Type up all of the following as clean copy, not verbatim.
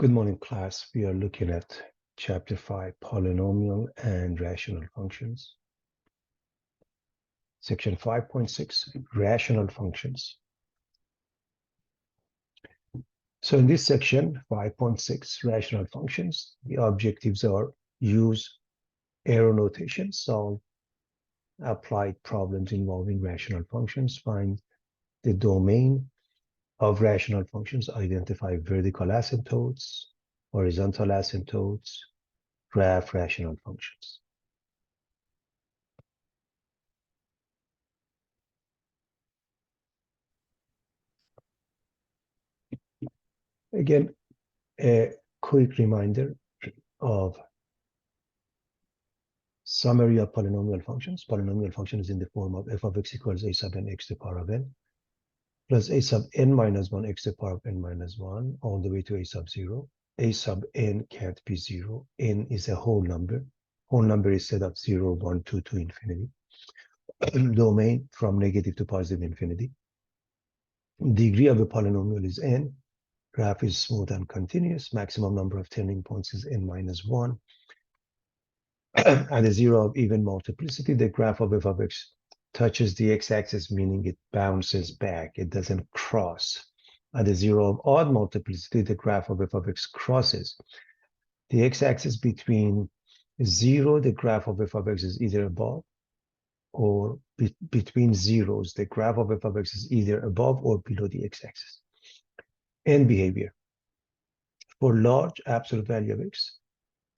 Good morning, class. We are looking at Chapter 5, Polynomial and Rational Functions. Section 5.6, Rational Functions. So in this section, 5.6, Rational Functions, the objectives are use arrow notation, solve applied problems involving rational functions, find the domain of rational functions, identify vertical asymptotes, horizontal asymptotes, graph rational functions. Again, a quick reminder of summary of polynomial functions. Polynomial function is in the form of f of x equals a sub n x to the power of n plus a sub n minus 1 x to the power of n minus 1 all the way to a sub 0. A sub n can't be 0. N is a whole number. Whole number is set of 0, 1, 2 to infinity. Domain from negative to positive infinity. Degree of a polynomial is n. Graph is smooth and continuous. Maximum number of turning points is n minus 1. At a zero of even multiplicity, the graph of f of x touches the x-axis, meaning it bounces back. It doesn't cross. At a zero of odd multiplicity, the graph of f of x crosses the x-axis. Between 0, the graph of f of x is either above, or between zeros, the graph of f of x is either above or below the x-axis. And behavior. For large absolute value of x,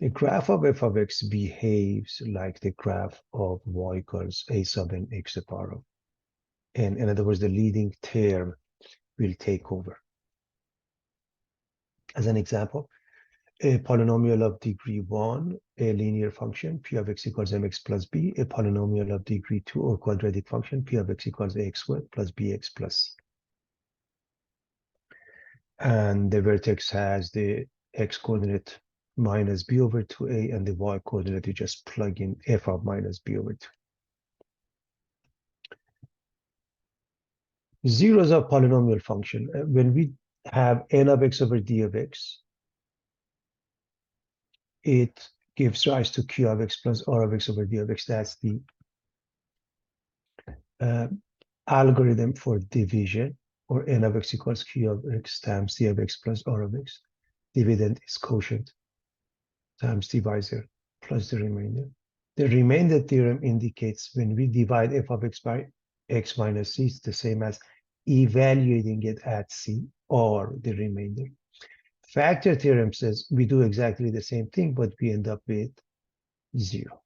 the graph of f of x behaves like the graph of y equals a sub n x to the power of n. In other words, the leading term will take over. As an example, a polynomial of degree 1, a linear function, p of x equals mx plus b, a polynomial of degree 2 or quadratic function, p of x equals ax squared plus bx plus c. And the vertex has the x coordinate minus b over 2a, and the y coordinate, you just plug in f of minus b over 2. Zeros of polynomial function. When we have n of x over d of x, it gives rise to q of x plus r of x over d of x. That's the algorithm for division, or n of x equals q of x times d of x plus r of x. Dividend is quotient times divisor plus the remainder. The remainder theorem indicates when we divide f of x by x minus c, it's the same as evaluating it at c, or the remainder. Factor theorem says we do exactly the same thing, but we end up with 0.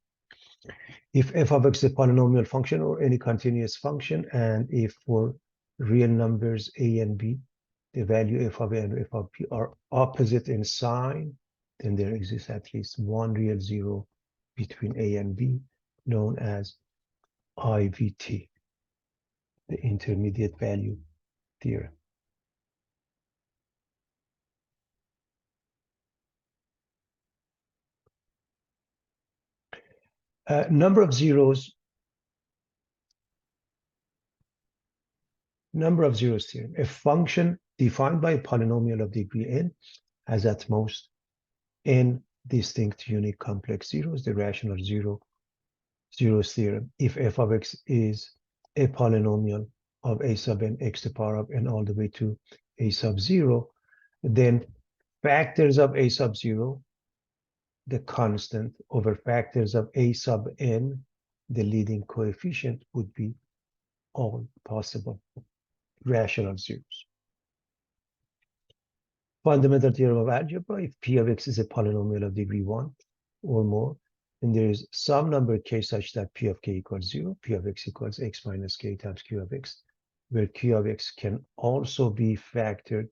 If f of x is a polynomial function or any continuous function, and if for real numbers a and b, the value f of a and f of b are opposite in sign, then there exists at least one real zero between a and b, known as IVT, the intermediate value theorem. Number of zeros theorem. A function defined by a polynomial of degree n has at most n distinct unique complex zeros, the rational zeros theorem. If f of x is a polynomial of a sub n x to the power of n all the way to a sub 0, then factors of a sub 0, the constant, over factors of a sub n, the leading coefficient, would be all possible rational zeros. Fundamental theorem of algebra: if p of x is a polynomial of degree 1 or more, and there is some number k such that p of k equals 0, p of x equals x minus k times q of x, where q of x can also be factored,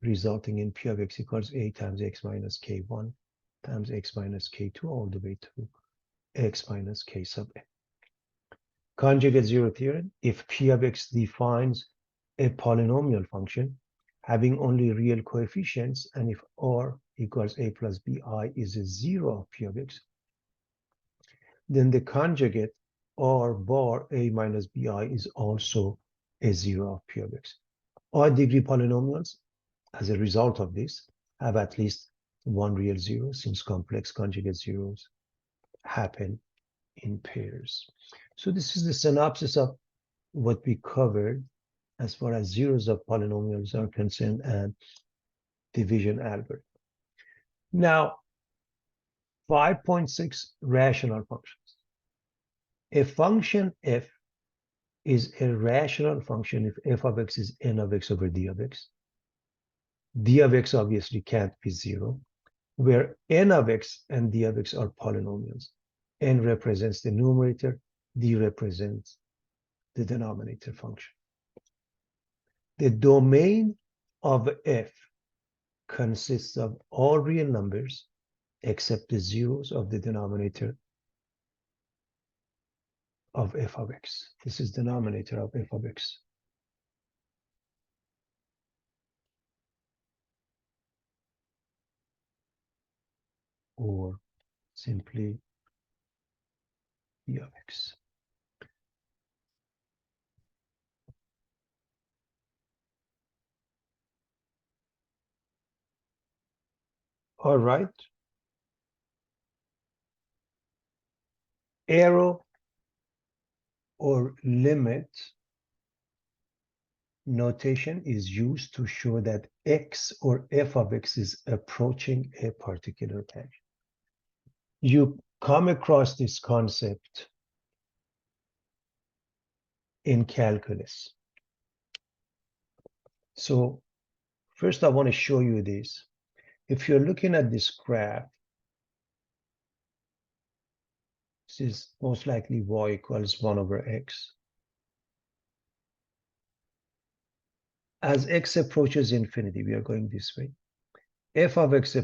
resulting in p of x equals a times x minus k1 times x minus k2 all the way to x minus k sub n. Conjugate zero theorem: if p of x defines a polynomial function having only real coefficients, and if r equals a plus bi is a zero of p of x, then the conjugate r bar a minus bi is also a zero of p of x. Odd degree polynomials, as a result of this, have at least one real zero, since complex conjugate zeros happen in pairs. So this is the synopsis of what we covered as far as zeros of polynomials are concerned and division algorithm. Now, 5.6 rational functions. A function f is a rational function if f of x is n of x over d of x. D of x obviously can't be zero, where n of x and d of x are polynomials. N represents the numerator, d represents the denominator function. The domain of f consists of all real numbers except the zeros of the denominator of f of x. This is denominator of f of x. Or simply d of x. All right. Arrow or limit notation is used to show that x or f of x is approaching a particular value. You come across this concept in calculus. So first I want to show you this. If you're looking at this graph, this is most likely y equals 1 over x. As x approaches infinity, we are going this way. F of x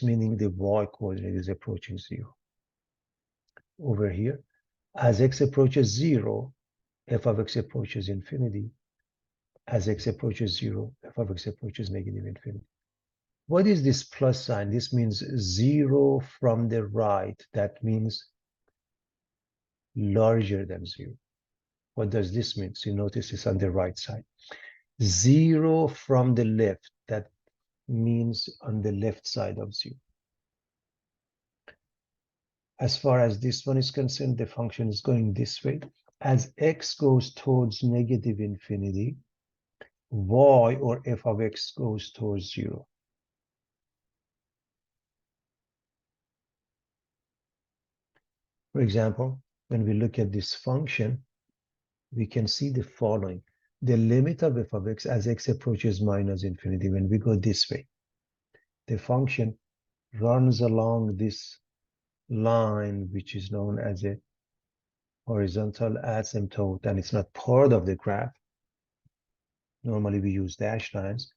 meaning the y coordinate is approaching 0. Over here, as x approaches 0, f of x approaches infinity. As x approaches 0, f of x approaches negative infinity. What is this plus sign? This means 0 from the right. That means larger than 0. What does this mean? So you notice it's on the right side. 0 from the left. That means on the left side of 0. As far as this one is concerned, the function is going this way. As x goes towards negative infinity, y or f of x goes towards 0. For example, when we look at this function, we can see the following. The limit of f of x as x approaches minus infinity, when we go this way, the function runs along this line, which is known as a horizontal asymptote, and it's not part of the graph. Normally we use dashed lines,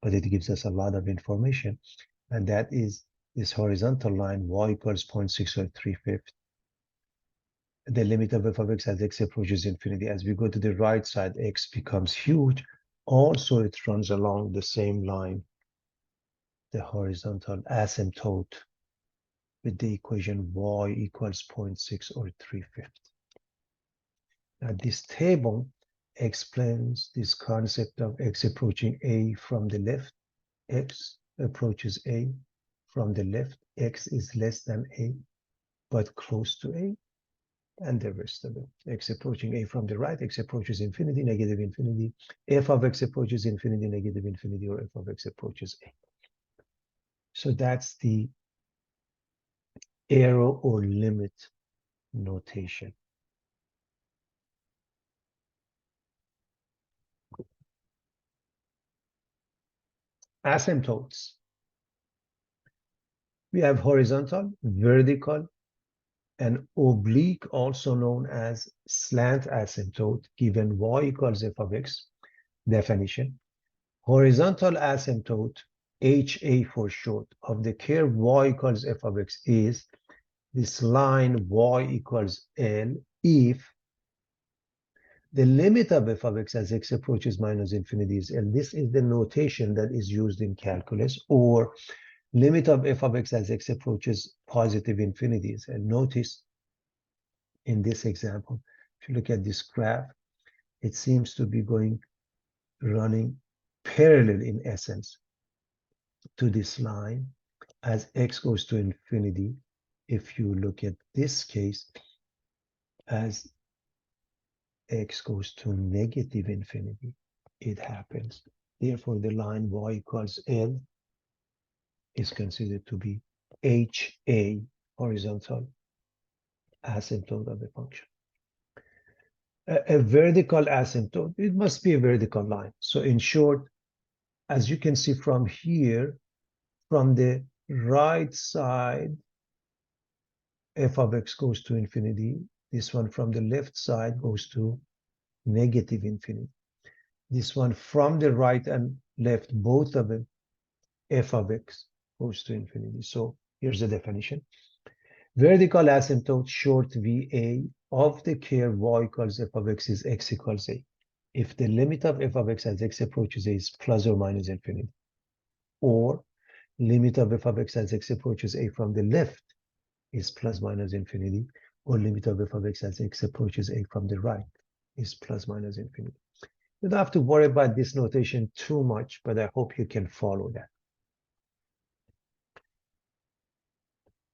but it gives us a lot of information. And that is this horizontal line, y equals 0.6 or 3/5. The limit of f of x as x approaches infinity. As we go to the right side, x becomes huge. Also, it runs along the same line, the horizontal asymptote, with the equation y equals 0.6 or 3/5. Now, this table explains this concept of x approaching a from the left. X approaches a from the left. X is less than a, but close to a, and the rest of it. X approaching a from the right, x approaches infinity, negative infinity. F of x approaches infinity, negative infinity, or f of x approaches a. So that's the arrow or limit notation. Asymptotes. We have horizontal, vertical, and oblique, also known as slant asymptote, given y equals f of x. Definition. Horizontal asymptote, HA for short, of the curve y equals f of x is this line y equals L if the limit of f of x as x approaches minus infinity is L. This is the notation that is used in calculus, or limit of f of x as x approaches positive infinities. And notice in this example, if you look at this graph, it seems to be running parallel in essence. to this line as x goes to infinity. If you look at this case as x goes to negative infinity, it happens. Therefore, the line y equals L is considered to be HA, horizontal asymptote of the function. A vertical asymptote, it must be a vertical line. So in short, as you can see from here, from the right side, f of x goes to infinity. This one from the left side goes to negative infinity. This one from the right and left, both of them, f of x goes to infinity. So here's the definition. Vertical asymptote, short VA, of the curve y equals f of x is x equals a. If the limit of f of x as x approaches a is plus or minus infinity, or limit of f of x as x approaches a from the left is plus minus infinity, or limit of f of x as x approaches a from the right is plus minus infinity. You don't have to worry about this notation too much, but I hope you can follow that.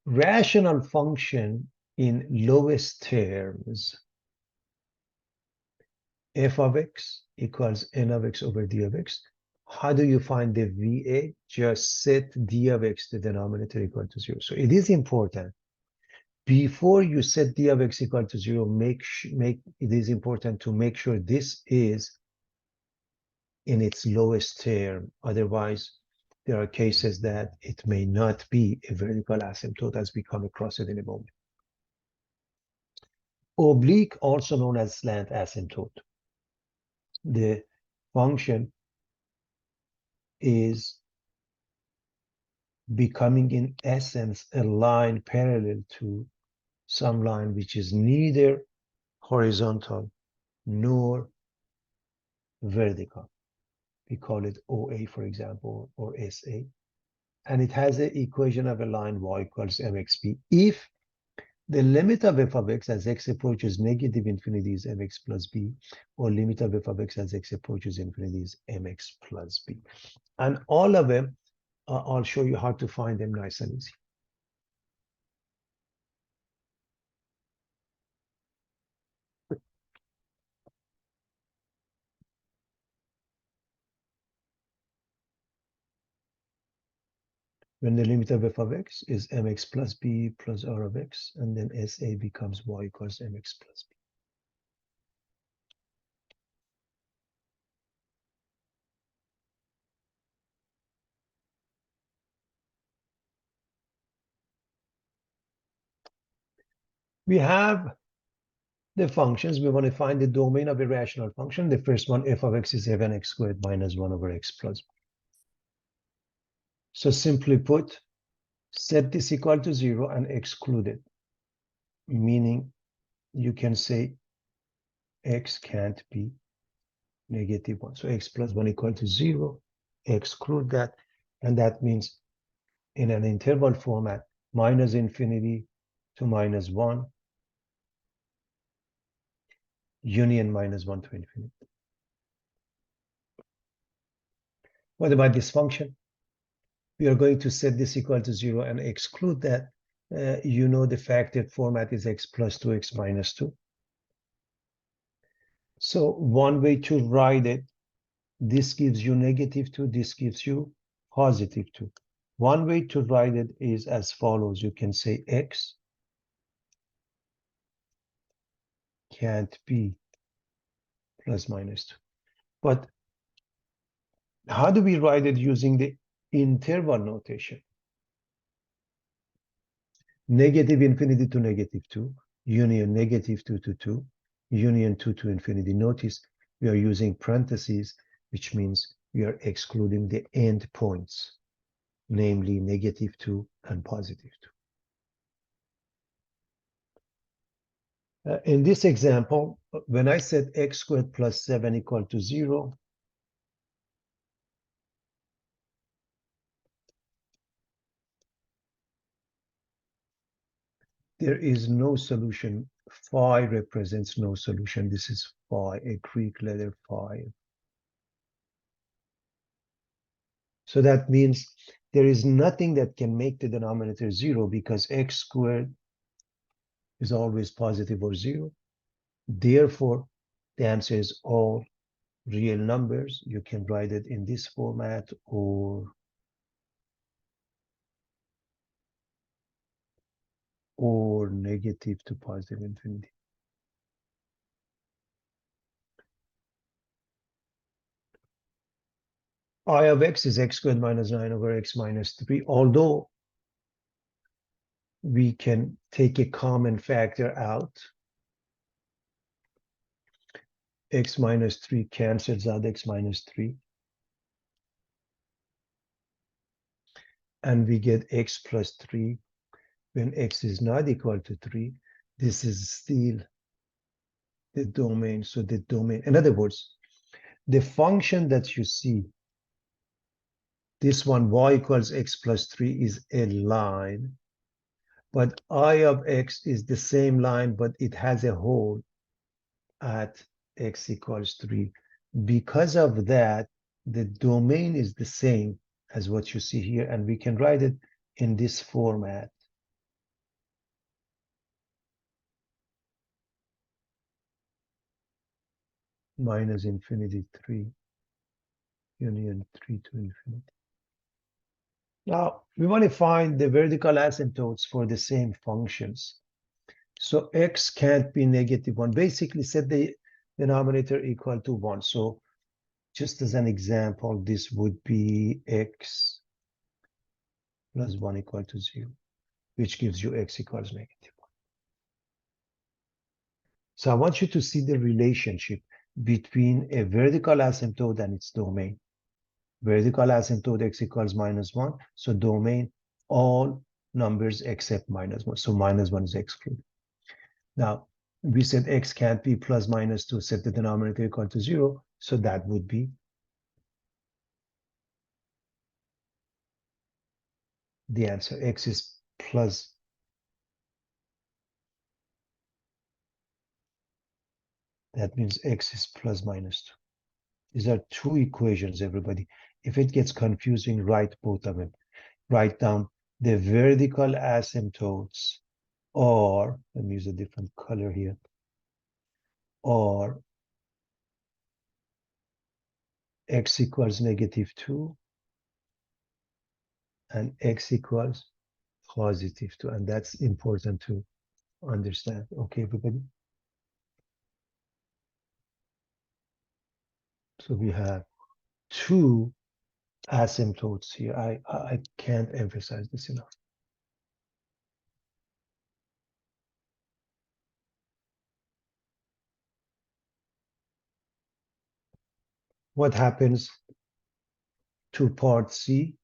Rational function in lowest terms, f of x equals n of x over d of x. How do you find the VA? Just set d of x, the denominator, equal to 0. So it is important. Before you set d of x equal to 0, it is important to make sure this is in its lowest term. Otherwise, there are cases that it may not be a vertical asymptote as we come across it in a moment. Oblique, also known as slant asymptote. The function is becoming, in essence, a line parallel to some line which is neither horizontal nor vertical. We call it OA, for example, or SA. And it has the equation of a line y equals mxb. If the limit of f of x as x approaches negative infinity is mx plus b, or limit of f of x as x approaches infinity is mx plus b. And all of them, I'll show you how to find them nice and easy. When the limit of f of x is mx plus b plus r of x, and then SA becomes y equals mx plus b. We have the functions. We want to find the domain of a rational function. The first one, f of x is 7x squared minus 1 over x plus b. So simply put, set this equal to 0 and exclude it, meaning you can say x can't be negative 1. So x plus 1 equal to 0, exclude that, and that means in an interval format, minus infinity to minus 1, union minus 1 to infinity. What about this function? We are going to set this equal to 0 and exclude that. You know the factored format is x plus 2x minus 2. So one way to write it, this gives you negative 2, this gives you positive 2. One way to write it is as follows. You can say x can't be plus minus 2. But how do we write it using the interval notation? Negative infinity to negative 2, union negative 2 to 2, union 2 to infinity. Notice we are using parentheses, which means we are excluding the end points, namely negative 2 and positive 2. In this example, when I set x squared plus 7 equal to 0, there is no solution. Phi represents no solution. This is phi, a Greek letter phi. So that means there is nothing that can make the denominator 0 because x squared is always positive or 0. Therefore, the answer is all real numbers. You can write it in this format or negative to positive infinity. I of x is x squared minus 9 over x minus 3, although we can take a common factor out. X minus 3 cancels out x minus 3. And we get x plus 3 when x is not equal to 3. This is still the domain. So the domain, in other words, the function that you see, this one, y equals x plus 3 is a line, but I of x is the same line, but it has a hole at x equals 3. Because of that, the domain is the same as what you see here, and we can write it in this format. Minus infinity 3, union 3 to infinity. Now, we want to find the vertical asymptotes for the same functions. So x can't be negative 1. Basically, set the denominator equal to 1. So just as an example, this would be x plus 1 equal to 0, which gives you x equals negative 1. So I want you to see the relationship between a vertical asymptote and its domain. Vertical asymptote x equals minus 1. So domain, all numbers except minus 1. So minus 1 is excluded. Now, we said x can't be plus minus 2, set the denominator equal to 0. So that would be the answer. X is plus. That means x is plus minus 2. These are two equations, everybody. If it gets confusing, write both of them. Write down the vertical asymptotes, or, let me use a different color here, or x equals negative 2 and x equals positive 2. And that's important to understand. Okay, everybody? So we have two asymptotes here. I can't emphasize this enough. What happens to part C?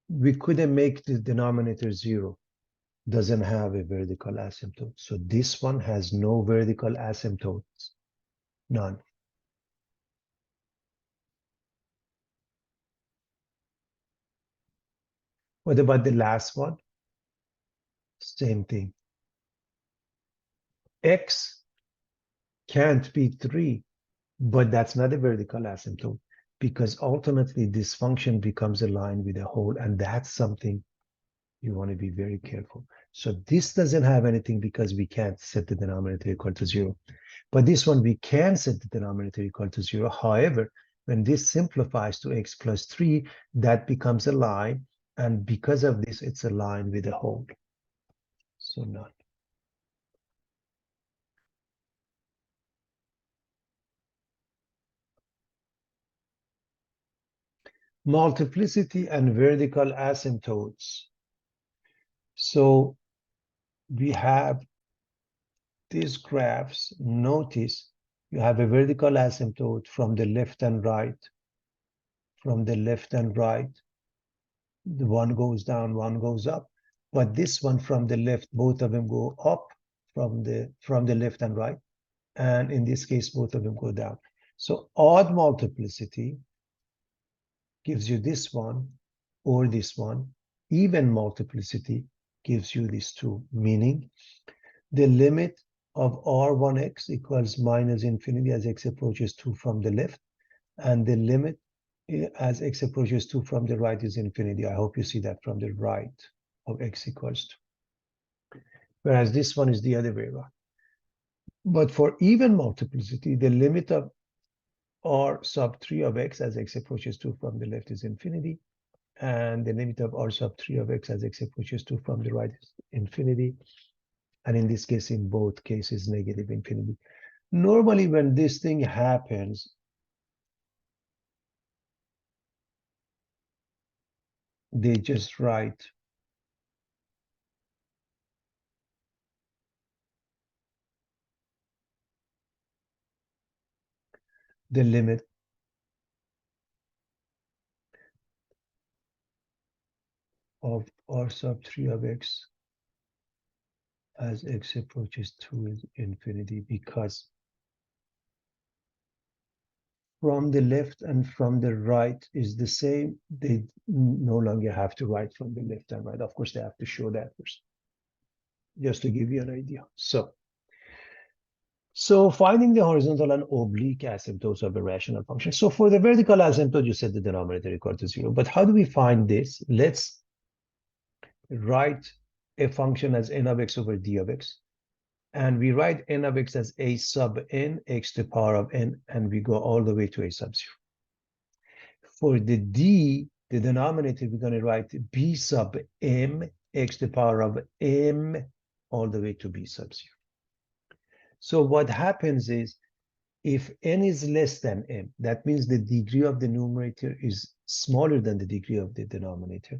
We couldn't make the denominator 0. Doesn't have a vertical asymptote. So this one has no vertical asymptotes. None. What about the last one? Same thing. X can't be 3, but that's not a vertical asymptote because ultimately this function becomes a line with a hole, and that's something you want to be very careful. So this doesn't have anything because we can't set the denominator equal to 0. But this one, we can set the denominator equal to 0. However, when this simplifies to x plus 3, that becomes a line. And because of this, it's a line with a hole. So none. Multiplicity and vertical asymptotes. So we have these graphs. Notice you have a vertical asymptote from the left and right. From the left and right, the one goes down, one goes up. But this one from the left, both of them go up from the left and right. And in this case, both of them go down. So odd multiplicity gives you this one or this one. Even multiplicity gives you these two, meaning the limit of R1x equals minus infinity as x approaches 2 from the left, and the limit as x approaches 2 from the right is infinity. I hope you see that from the right of x equals 2. Whereas this one is the other way around. But for even multiplicity, the limit of r sub 3 of x as x approaches 2 from the left is infinity, and the limit of r sub 3 of x as x approaches 2 from the right is infinity. And in this case, in both cases, negative infinity. Normally, when this thing happens, they just write the limit of r sub 3 of x as x approaches 2 is infinity, because from the left and from the right is the same. They no longer have to write from the left and right. Of course, they have to show that first, just to give you an idea. So finding the horizontal and oblique asymptotes of a rational function. So for the vertical asymptote, you set the denominator equal to 0. But how do we find this? Let's write a function as n of x over d of x. And we write n of x as a sub n, x to the power of n, and we go all the way to a sub 0. For the d, the denominator, we're going to write b sub m, x to the power of m, all the way to b sub 0. So what happens is, if n is less than m, that means the degree of the numerator is smaller than the degree of the denominator.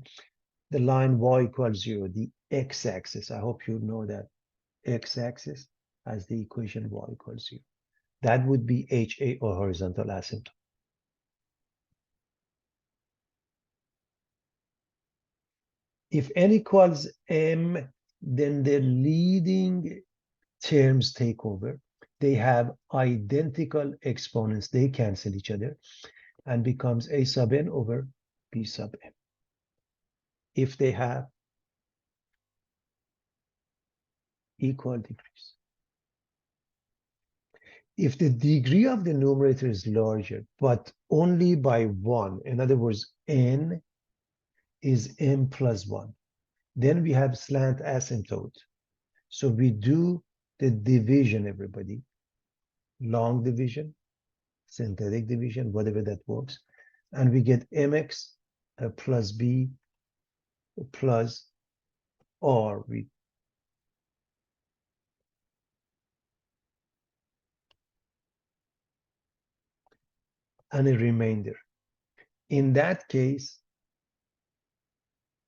The line y equals 0, the x-axis, I hope you know that x-axis has the equation y equals 0. That would be HA, or horizontal asymptote. If n equals m, then the leading terms take over. They have identical exponents. They cancel each other and becomes a sub n over b sub m. If they have equal degrees. If the degree of the numerator is larger, but only by 1, in other words, n is m plus 1, then we have slant asymptote. So we do the division, everybody. Long division, synthetic division, whatever that works. And we get mx plus b plus r. And a remainder. In that case,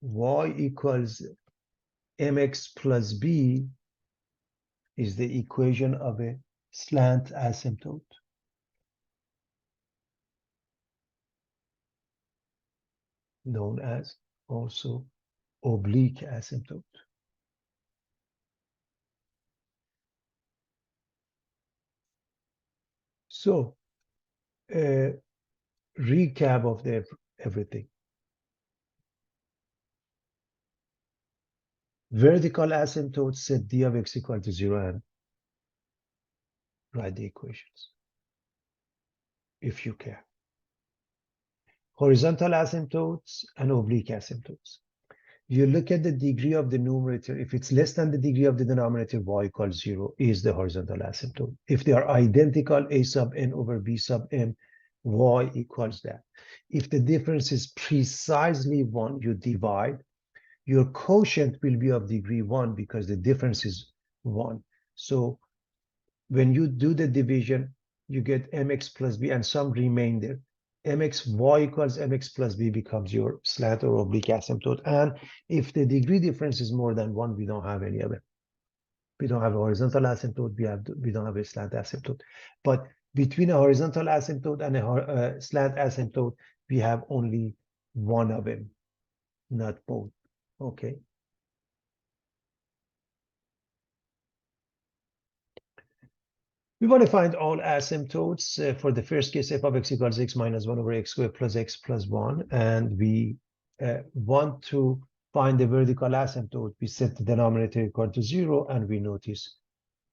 y equals mx plus b is the equation of a slant asymptote. Known as also oblique asymptote. So, recap of everything. Vertical asymptote, set d of x equal to 0 and write the equations, if you care. Horizontal asymptotes and oblique asymptotes. You look at the degree of the numerator. If it's less than the degree of the denominator, y equals 0 is the horizontal asymptote. If they are identical, a sub n over b sub m, y equals that. If the difference is precisely 1, you divide. Your quotient will be of degree 1 because the difference is 1. So when you do the division, you get mx plus b and some remainder. Mx y equals mx plus b becomes your slant or oblique asymptote. And if the degree difference is more than 1, we don't have any of it. We don't have a horizontal asymptote. We don't have a slant asymptote. But between a horizontal asymptote and a slant asymptote, we have only one of them, not both. Okay. We want to find all asymptotes. For the first case, f of x equals x minus 1 over x squared plus x plus 1. And we want to find the vertical asymptote. We set the denominator equal to 0, and we notice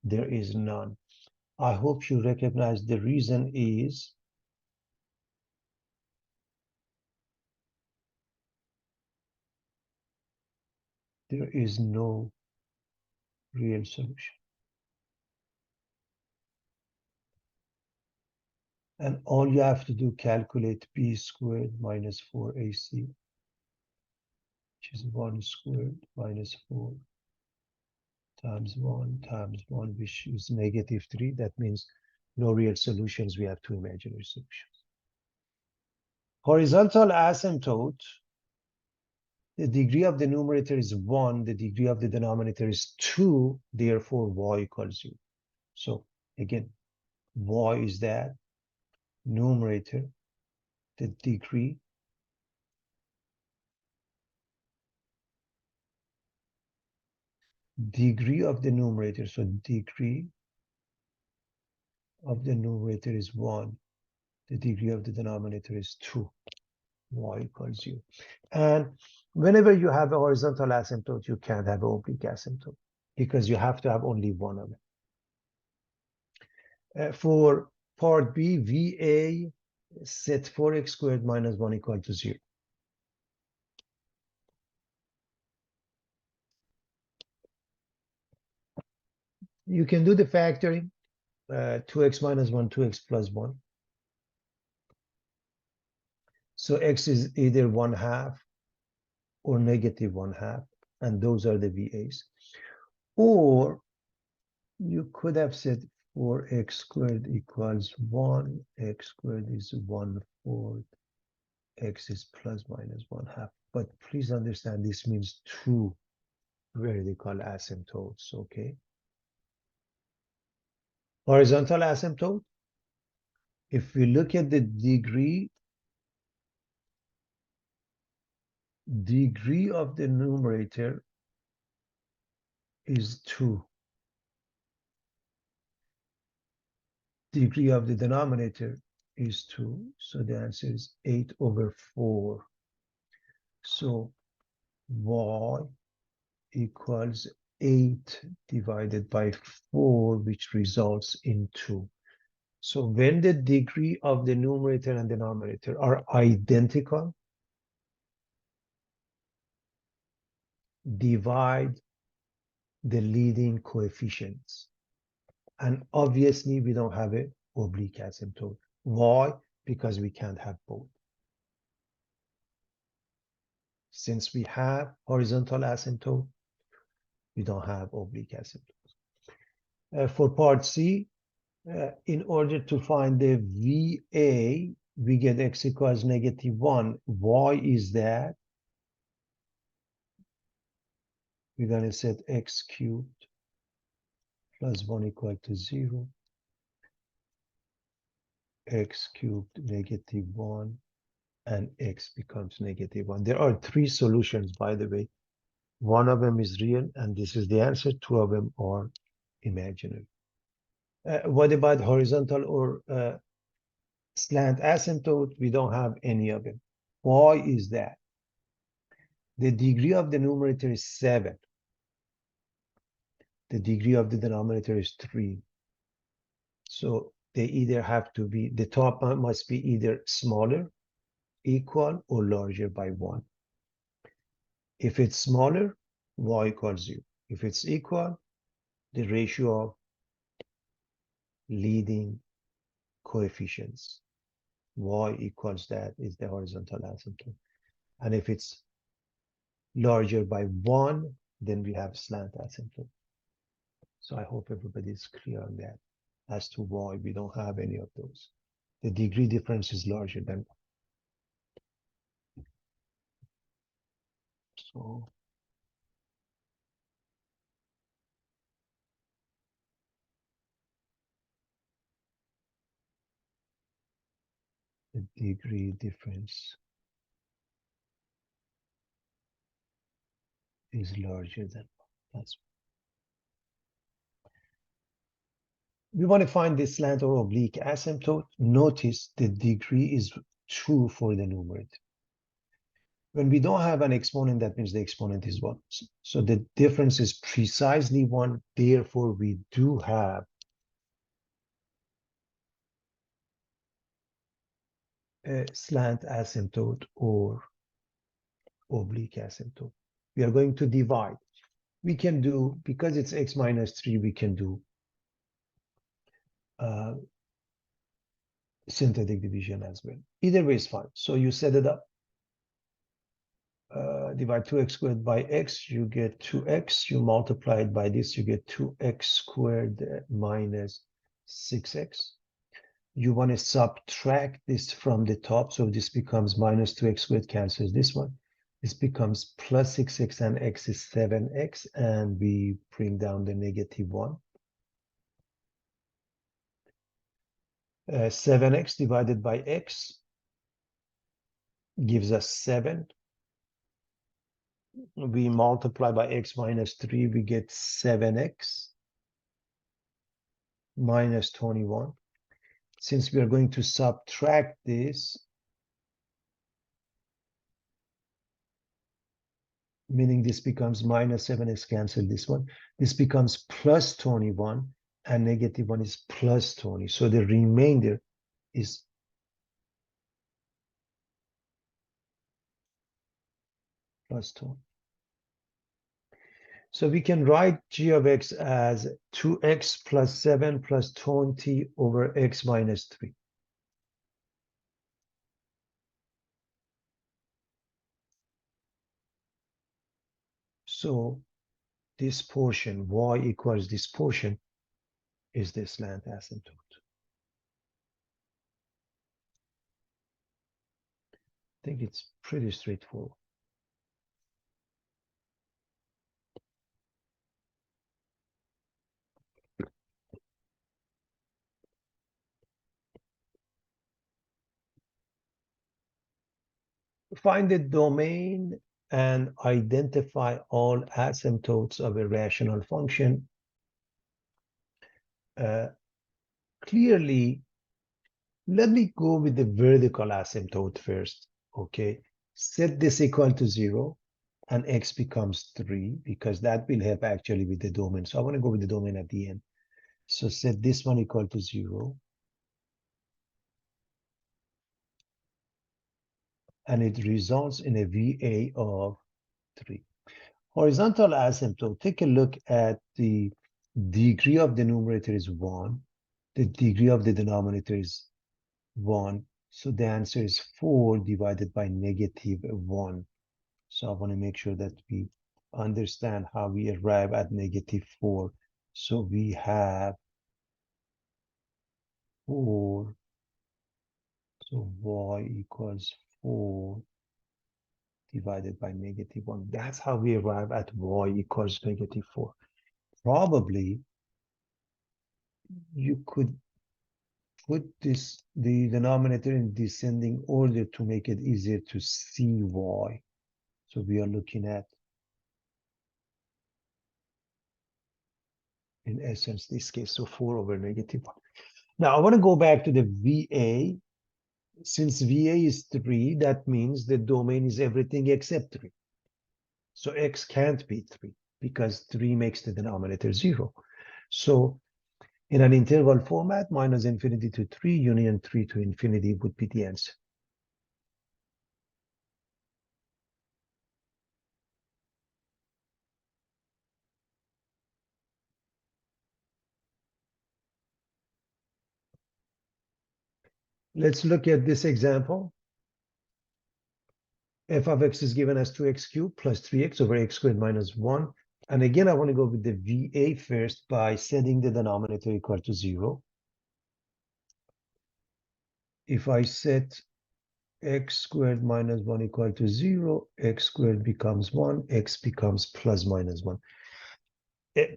there is none. I hope you recognize the reason is there is no real solution. And all you have to do, calculate b squared minus 4ac, which is 1 squared minus 4 times 1, which is -3. That means no real solutions. We have two imaginary solutions. Horizontal asymptote, the degree of the numerator is 1, the degree of the denominator is 2, therefore y equals u. So again, y is that numerator, the degree of the numerator. So degree of the numerator is 1, the degree of the denominator is 2, y equals u. And whenever you have a horizontal asymptote, you can't have an oblique asymptote because you have to have only one of them. For part B, VA, set 4x squared minus 1 equal to 0. You can do the factoring, 2x minus 1, 2x plus 1. So x is either 1/2 or -1/2, and those are the VAs. Or you could have said 4x squared equals 1, x squared is 1/4, x is plus minus 1/2. But please understand this means two vertical asymptotes, okay? Horizontal asymptote, if we look at the degree of the numerator is 2. Degree of the denominator is 2. So the answer is 8/4. So y equals 8 divided by 4, which results in 2. So when the degree of the numerator and denominator are identical, divide the leading coefficients. And obviously, we don't have an oblique asymptote. Why? Because we can't have both. Since we have horizontal asymptote, we don't have oblique asymptote. For part C, in order to find the VA, we get x equals -1. Why is that? We're going to set x cubed plus 1 equal to 0. X cubed -1, and x becomes -1. There are 3 solutions, by the way. One of them is real, and this is the answer. 2 of them are imaginary. What about horizontal or slant asymptote? We don't have any of them. Why is that? The degree of the numerator is 7. The degree of the denominator is 3. So they either have to be, the top must be either smaller, equal, or larger by 1. If it's smaller, y equals u. If it's equal, the ratio of leading coefficients, y equals that, is the horizontal asymptote. And if it's larger by 1, then we have slant asymptote. So I hope everybody is clear on that as to why we don't have any of those. The degree difference is larger than 1. So the degree difference is larger than 1. That's we want to find the slant or oblique asymptote. Notice the degree is 2 for the numerator. When we don't have an exponent, that means the exponent is 1. So the difference is precisely 1. Therefore, we do have a slant asymptote or oblique asymptote. We are going to divide. We can do, because it's x minus 3, we can do synthetic division as well. Either way is fine. So you set it up. Divide 2x squared by x, you get 2x. You multiply it by this, you get 2x squared minus 6x. You want to subtract this from the top, so this becomes minus 2x squared, cancels this one. This becomes plus 6x, and x is 7x, and we bring down the negative 1. 7x divided by x gives us 7. We multiply by x minus 3, we get 7x minus 21. Since we are going to subtract this, meaning this becomes minus 7x, cancel this one. This becomes plus 21, and negative 1 is plus 20. So the remainder is plus 20. So we can write g of x as 2x plus 7 plus 20 over x minus 3. So this portion, y equals this portion, is this length asymptote. I think it's pretty straightforward. Find the domain and identify all asymptotes of a rational function. Clearly, let me go with the vertical asymptote first, okay? Set this equal to 0, and x becomes 3, because that will help actually with the domain. So I want to go with the domain at the end. So set this one equal to 0, and it results in a VA of 3. Horizontal asymptote, take a look at the degree of the numerator is 1. The degree of the denominator is 1. So the answer is 4 divided by negative 1. So I want to make sure that we understand how we arrive at negative 4. So we have 4. So y equals 4 divided by negative 1. That's how we arrive at y equals negative 4. Probably you could put the denominator in descending order to make it easier to see y. So we are looking at, in essence, this case, so 4 over negative 1. Now I want to go back to the VA. Since VA is 3, that means the domain is everything except 3. So x can't be 3, because 3 makes the denominator 0. So in an interval format, minus infinity to 3, union 3 to infinity would be the answer. Let's look at this example. F of x is given as 2x cubed plus 3x over x squared minus 1. And again, I want to go with the VA first by setting the denominator equal to 0. If I set x squared minus 1 equal to 0, x squared becomes 1, x becomes plus minus 1.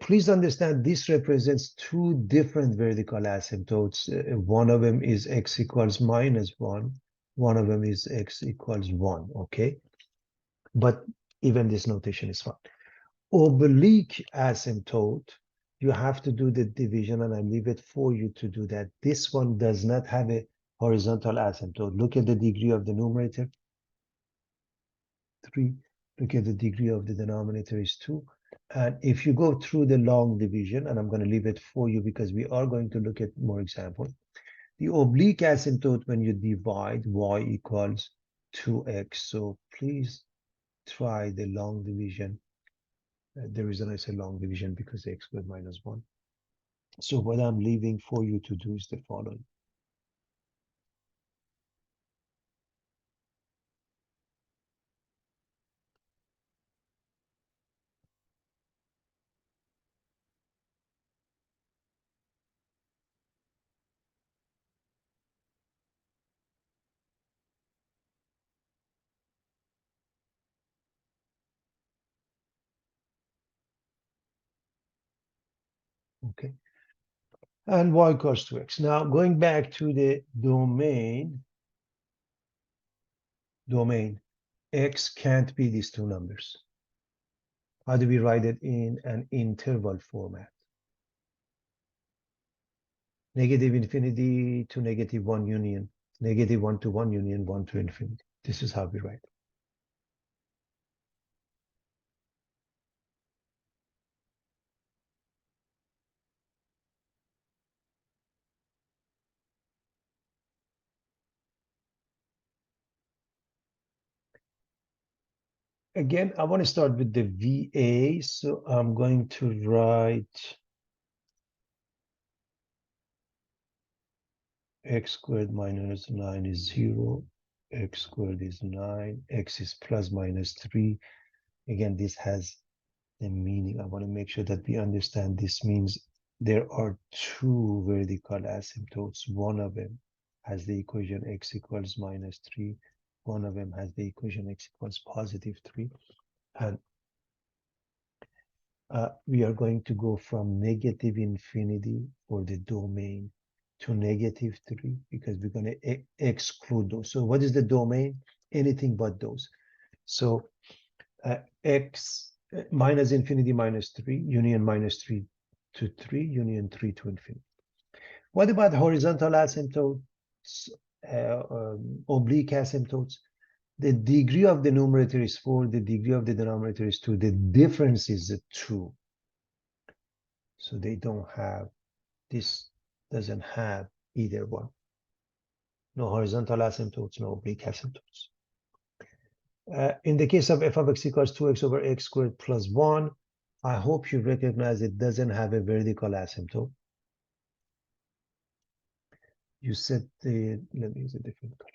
Please understand this represents two different vertical asymptotes. One of them is x equals minus 1. One of them is x equals 1, okay? But even this notation is fine. Oblique asymptote, you have to do the division, and I leave it for you to do that. This one does not have a horizontal asymptote. Look at the degree of the numerator, 3. Look at the degree of the denominator is 2. And if you go through the long division, and I'm going to leave it for you because we are going to look at more examples. The oblique asymptote, when you divide, y equals 2x. So please try the long division. The reason I say long division because x squared minus 1. So what I'm leaving for you to do is the following. Okay. And y equals to x. Now going back to the domain, x can't be these two numbers. How do we write it in an interval format? Negative infinity to negative 1 union, negative 1 to 1 union, 1 to infinity. This is how we write. Again, I want to start with the VA, so I'm going to write x squared minus 9 is 0, x squared is 9, x is plus minus 3. Again, this has the meaning. I want to make sure that we understand this means there are two vertical asymptotes. One of them has the equation x equals minus 3. One of them has the equation x equals positive 3. And we are going to go from negative infinity for the domain to negative 3 because we're going to exclude those. So what is the domain? Anything but those. So x minus infinity minus 3, union minus 3 to 3, union 3 to infinity. What about horizontal asymptotes, oblique asymptotes? The degree of the numerator is 4, the degree of the denominator is 2. The difference is 2. So they don't have, this doesn't have either one. No horizontal asymptotes, no oblique asymptotes. In the case of f of x equals 2x over x squared plus 1, I hope you recognize it doesn't have a vertical asymptote. You set the, let me use a different color.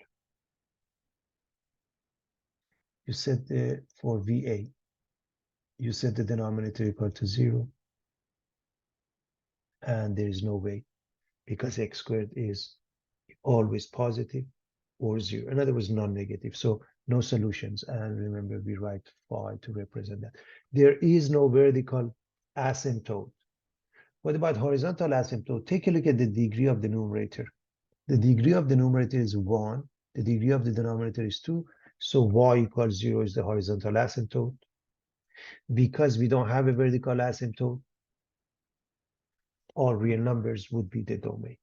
You set the, for VA, you set the denominator equal to 0. And there is no way because x squared is always positive or 0. In other words, non-negative. So no solutions. And remember, we write phi to represent that. There is no vertical asymptote. What about horizontal asymptote? Take a look at the degree of the numerator. The degree of the numerator is 1. The degree of the denominator is 2. So y equals 0 is the horizontal asymptote. Because we don't have a vertical asymptote, all real numbers would be the domain.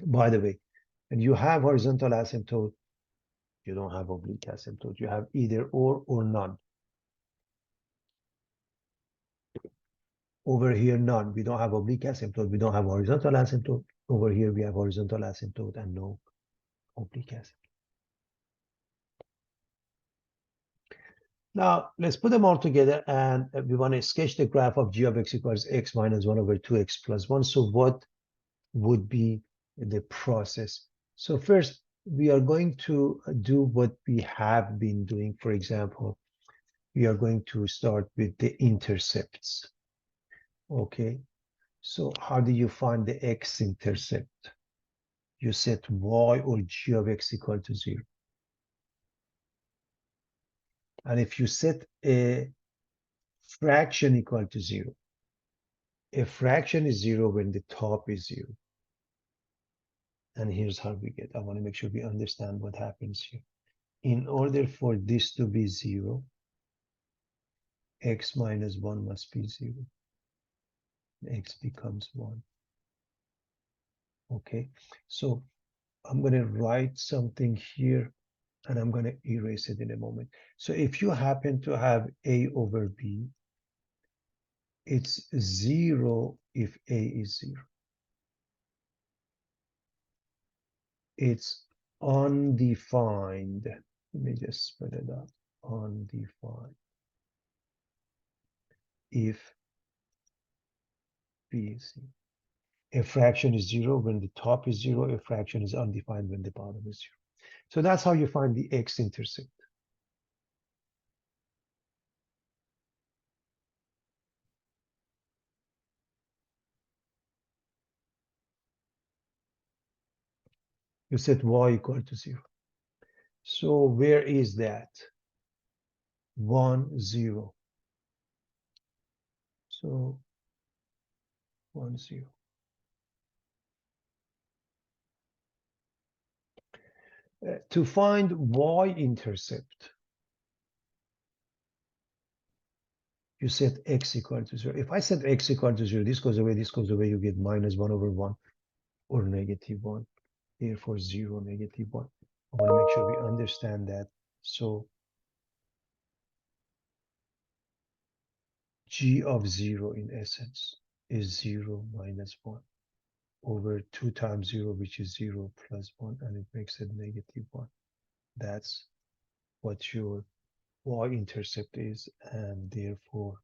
By the way, when you have horizontal asymptote, you don't have oblique asymptote. You have either or none. Over here, none. We don't have oblique asymptote. We don't have horizontal asymptote. Over here, we have horizontal asymptote and no oblique asymptote. Now, let's put them all together, and we want to sketch the graph of g of x equals x minus 1 over 2x plus 1. So what would be the process? So first, we are going to do what we have been doing. For example, we are going to start with the intercepts. Okay, so how do you find the x-intercept? You set y or g of x equal to 0. And if you set a fraction equal to 0, a fraction is 0 when the top is 0. And here's how we get. I want to make sure we understand what happens here. In order for this to be 0, x minus 1 must be 0. X becomes 1. Okay, so I'm going to write something here and I'm going to erase it in a moment. So if you happen to have a over b, it's 0 if a is 0. It's undefined. Let me just spell it out. undefined if B is 0. A fraction is 0 when the top is 0. A fraction is undefined when the bottom is 0. So that's how you find the x-intercept. You set y equal to 0. So where is that? 1, 0. So 1, 0. To find y-intercept, you set x equal to 0. If I set x equal to 0, this goes away, you get -1/1 or -1. Therefore, 0, -1. I want to make sure we understand that. So g of 0 in essence is 0 minus 1 over 2 times 0, which is 0 plus 1, and it makes it -1. That's what your y-intercept is, and therefore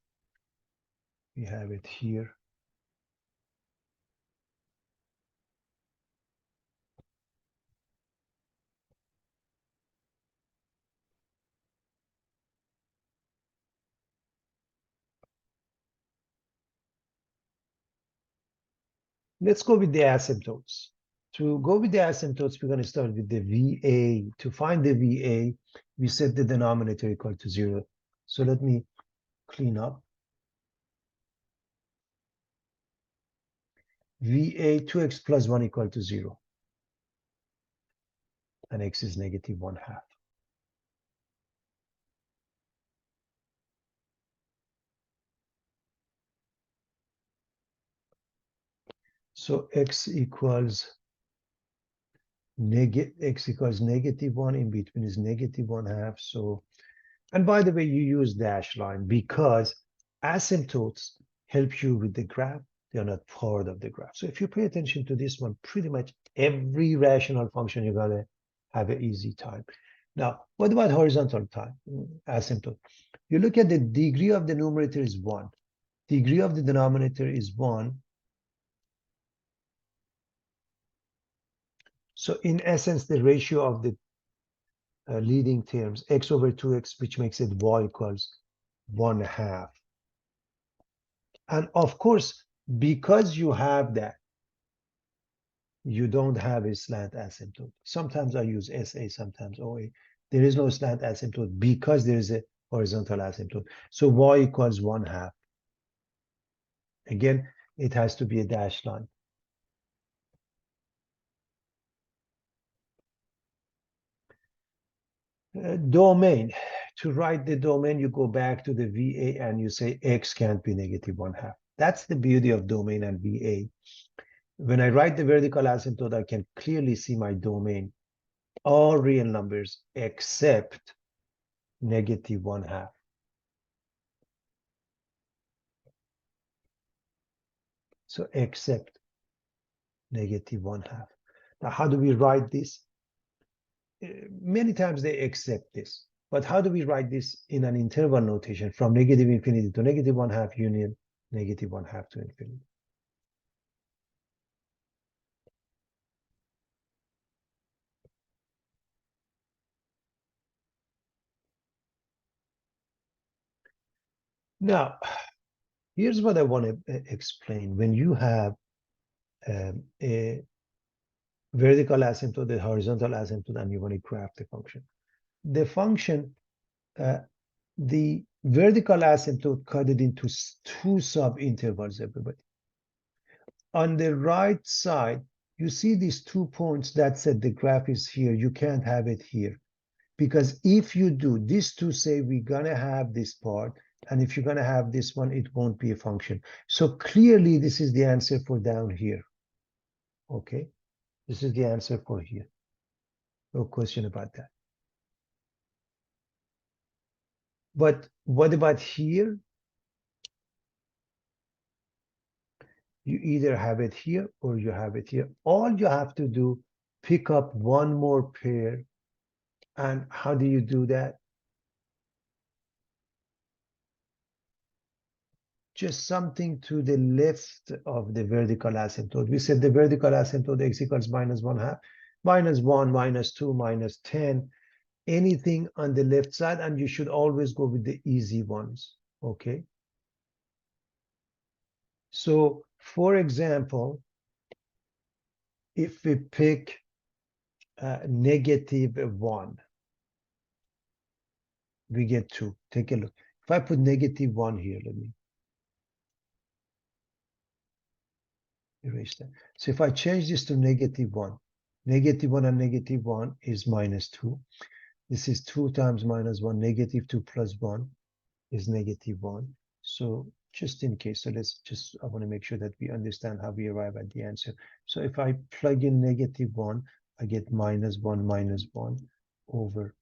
we have it here. Let's go with the asymptotes. To go with the asymptotes, we're going to start with the VA. To find the VA, we set the denominator equal to 0. So let me clean up. VA 2x plus 1 equal to 0. And x is -1/2. So x equals -1, in between is -1/2. So, and by the way, you use dash line because asymptotes help you with the graph. They're not part of the graph. So if you pay attention to this one, pretty much every rational function you're gonna have an easy time. Now, what about horizontal time, asymptote? You look at the degree of the numerator is 1. Degree of the denominator is 1. So in essence, the ratio of the leading terms, x over 2x, which makes it y equals 1/2. And of course, because you have that, you don't have a slant asymptote. Sometimes I use SA, sometimes OA. There is no slant asymptote because there is a horizontal asymptote. So y equals 1/2. Again, it has to be a dashed line. Domain. To write the domain, you go back to the VA and you say x can't be -1/2. That's the beauty of domain and VA. When I write the vertical asymptote, I can clearly see my domain. All real numbers except -1/2. So except -1/2. Now, how do we write this? Many times they accept this. But how do we write this in an interval notation from -∞ to -1/2 union -1/2 to infinity? Now, here's what I want to explain. When you have a vertical asymptote, the horizontal asymptote, and you want to graph the function. The function, the vertical asymptote cut it into 2 sub-intervals, everybody. On the right side, you see these 2 points that said the graph is here. You can't have it here. Because if you do, these two say we're going to have this part, and if you're going to have this one, it won't be a function. So clearly, this is the answer for down here. Okay? This is the answer for here. No question about that. But what about here? You either have it here or you have it here. All you have to do, pick up one more pair. And how do you do that? just something to the left of the vertical asymptote. We said the vertical asymptote x equals -1/2, -1, -2, -10, anything on the left side, and you should always go with the easy ones, okay? So, for example, if we pick -1, we get 2. Take a look. If I put -1 here, let me erase that. So if I change this to -1, -1 and -1 is -2. This is 2 times -1, -2 plus 1 is -1. So just in case, so I want to make sure that we understand how we arrive at the answer. So if I plug in -1, I get -1 -1 over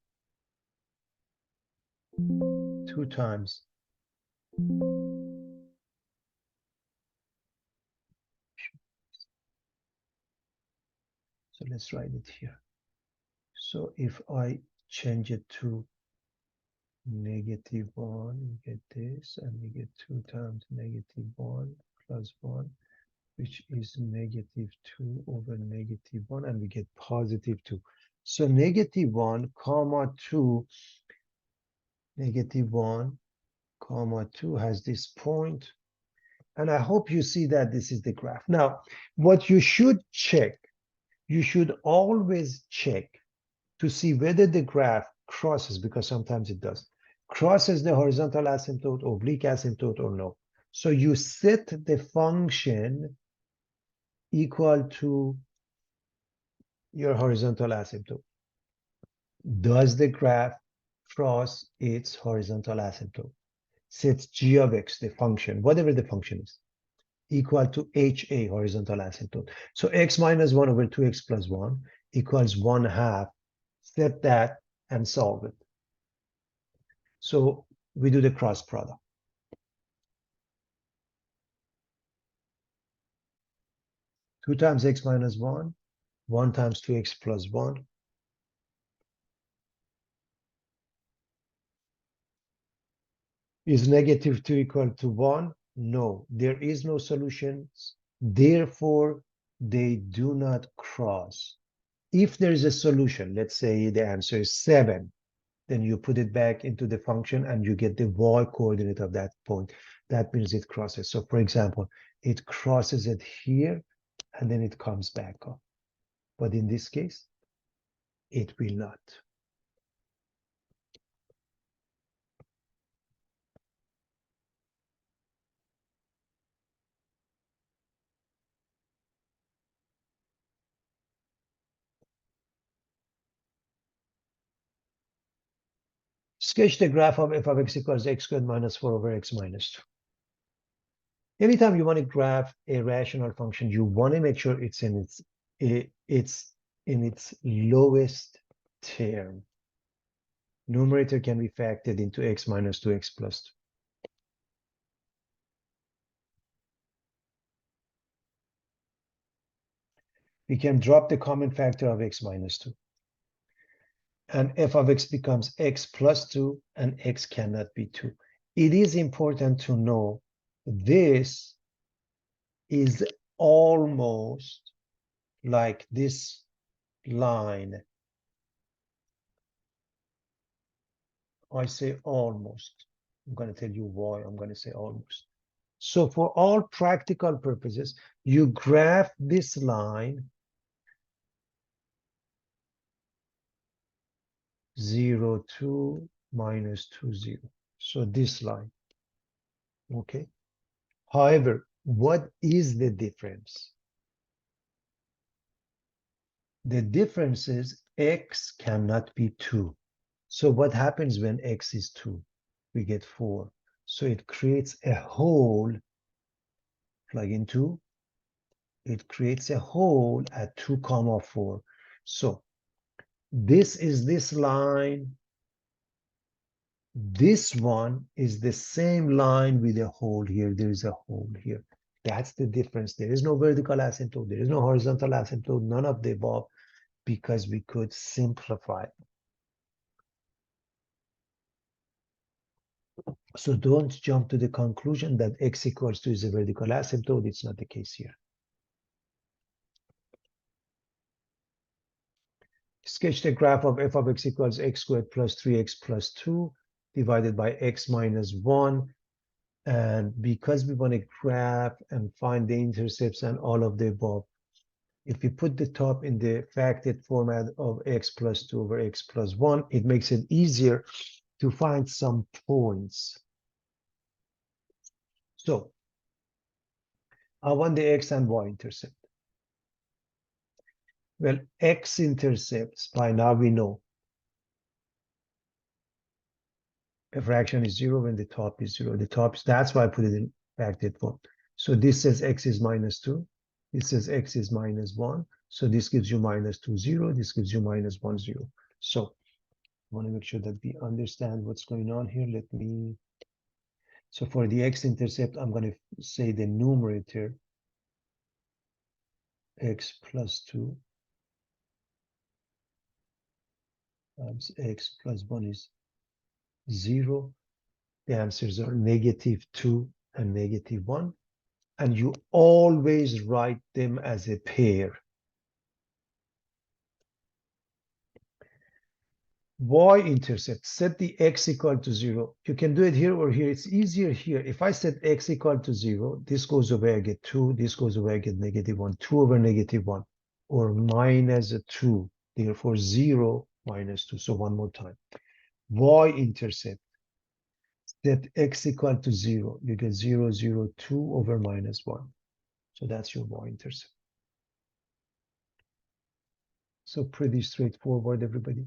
2 times. So let's write it here. So if I change it to -1, you get this, and you get 2 times -1 plus 1, which is -2 over -1, and we get +2. So -1 comma 2, -1 comma 2 has this point, and I hope you see that this is the graph. Now, what you should check, you should always check to see whether the graph crosses, because sometimes it does, crosses the horizontal asymptote, oblique asymptote, or no. So you set the function equal to your horizontal asymptote. Does the graph cross its horizontal asymptote? Set g of x, the function, whatever the function is, equal to HA, horizontal asymptote. So x minus 1 over 2x plus 1 equals 1/2. Set that and solve it. So we do the cross product. 2 times x minus 1, 1 times 2x plus 1. Is -2 equal to 1? No, there is no solutions. Therefore, they do not cross. If there is a solution, let's say the answer is 7, then you put it back into the function and you get the y coordinate of that point. That means it crosses. So for example, it crosses it here and then it comes back up. But in this case, it will not. Sketch the graph of f of x equals x squared minus 4 over x minus 2. Anytime you want to graph a rational function, you want to make sure it's in its lowest term. Numerator can be factored into x minus 2x plus 2. We can drop the common factor of x minus 2. And f of x becomes x plus 2, and x cannot be 2. It is important to know this is almost like this line. I say almost. I'm going to tell you why I'm going to say almost. So for all practical purposes, you graph this line 0, 2, minus 2, 0. So this line, okay? However, what is the difference? The difference is x cannot be 2. So what happens when x is 2? We get 4. So it creates a hole, plug in 2. It creates a hole at 2, 4. So this is this line. This one is the same line with a hole here. There is a hole here. That's the difference. There is no vertical asymptote. There is no horizontal asymptote. None of the above, because we could simplify. So don't jump to the conclusion that x equals 2 is a vertical asymptote. It's not the case here. Sketch the graph of f of x equals x squared plus 3x plus 2 divided by x minus 1. And because we want to graph and find the intercepts and all of the above, if we put the top in the factored format of x plus 2 over x plus 1, it makes it easier to find some points. So I want the x and y intercept. Well, x intercepts, by now we know a fraction is 0 when the top is 0. The top is, that's why I put it in factored form. So this says x is minus 2. This says x is minus 1. So this gives you minus 2, 0. This gives you minus 1, 0. So I want to make sure that we understand what's going on here. So for the x-intercept, I'm going to say the numerator x plus 2 times x plus 1 is 0. The answers are negative 2 and negative 1. And you always write them as a pair. Y-intercept, set the x equal to 0. You can do it here or here. It's easier here. If I set x equal to 0, this goes away, I get 2. This goes away, I get negative 1. 2 over negative 1, or minus 2. Therefore, 0 minus 2. So one more time. Y-intercept, set x equal to 0. You get 0, 0, 2 over minus 1. So that's your Y-intercept. So pretty straightforward, everybody.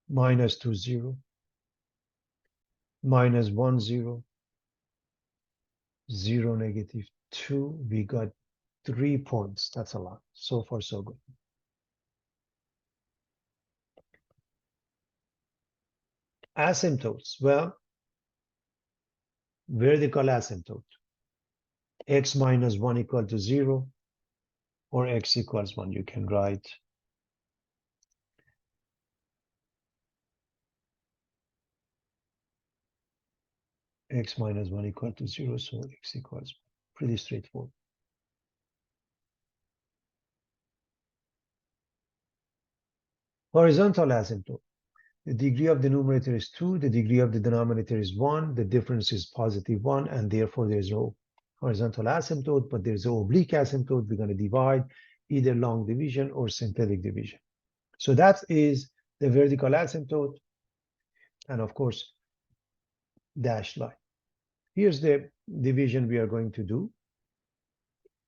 Minus 2, 0. Minus 1, 0. 0, negative 2. We got 3 points. That's a lot. So far, so good. Asymptotes. Well, vertical asymptote. X minus 1 equal to 0, or x equals 1. You can write x minus 1 equal to 0, so x equals 1. Pretty straightforward. Horizontal asymptote. The degree of the numerator is 2, the degree of the denominator is 1, the difference is positive 1, and therefore there's no horizontal asymptote, but there's an oblique asymptote. We're going to divide either long division or synthetic division. So that is the vertical asymptote, and of course, dashed line. Here's the division we are going to do.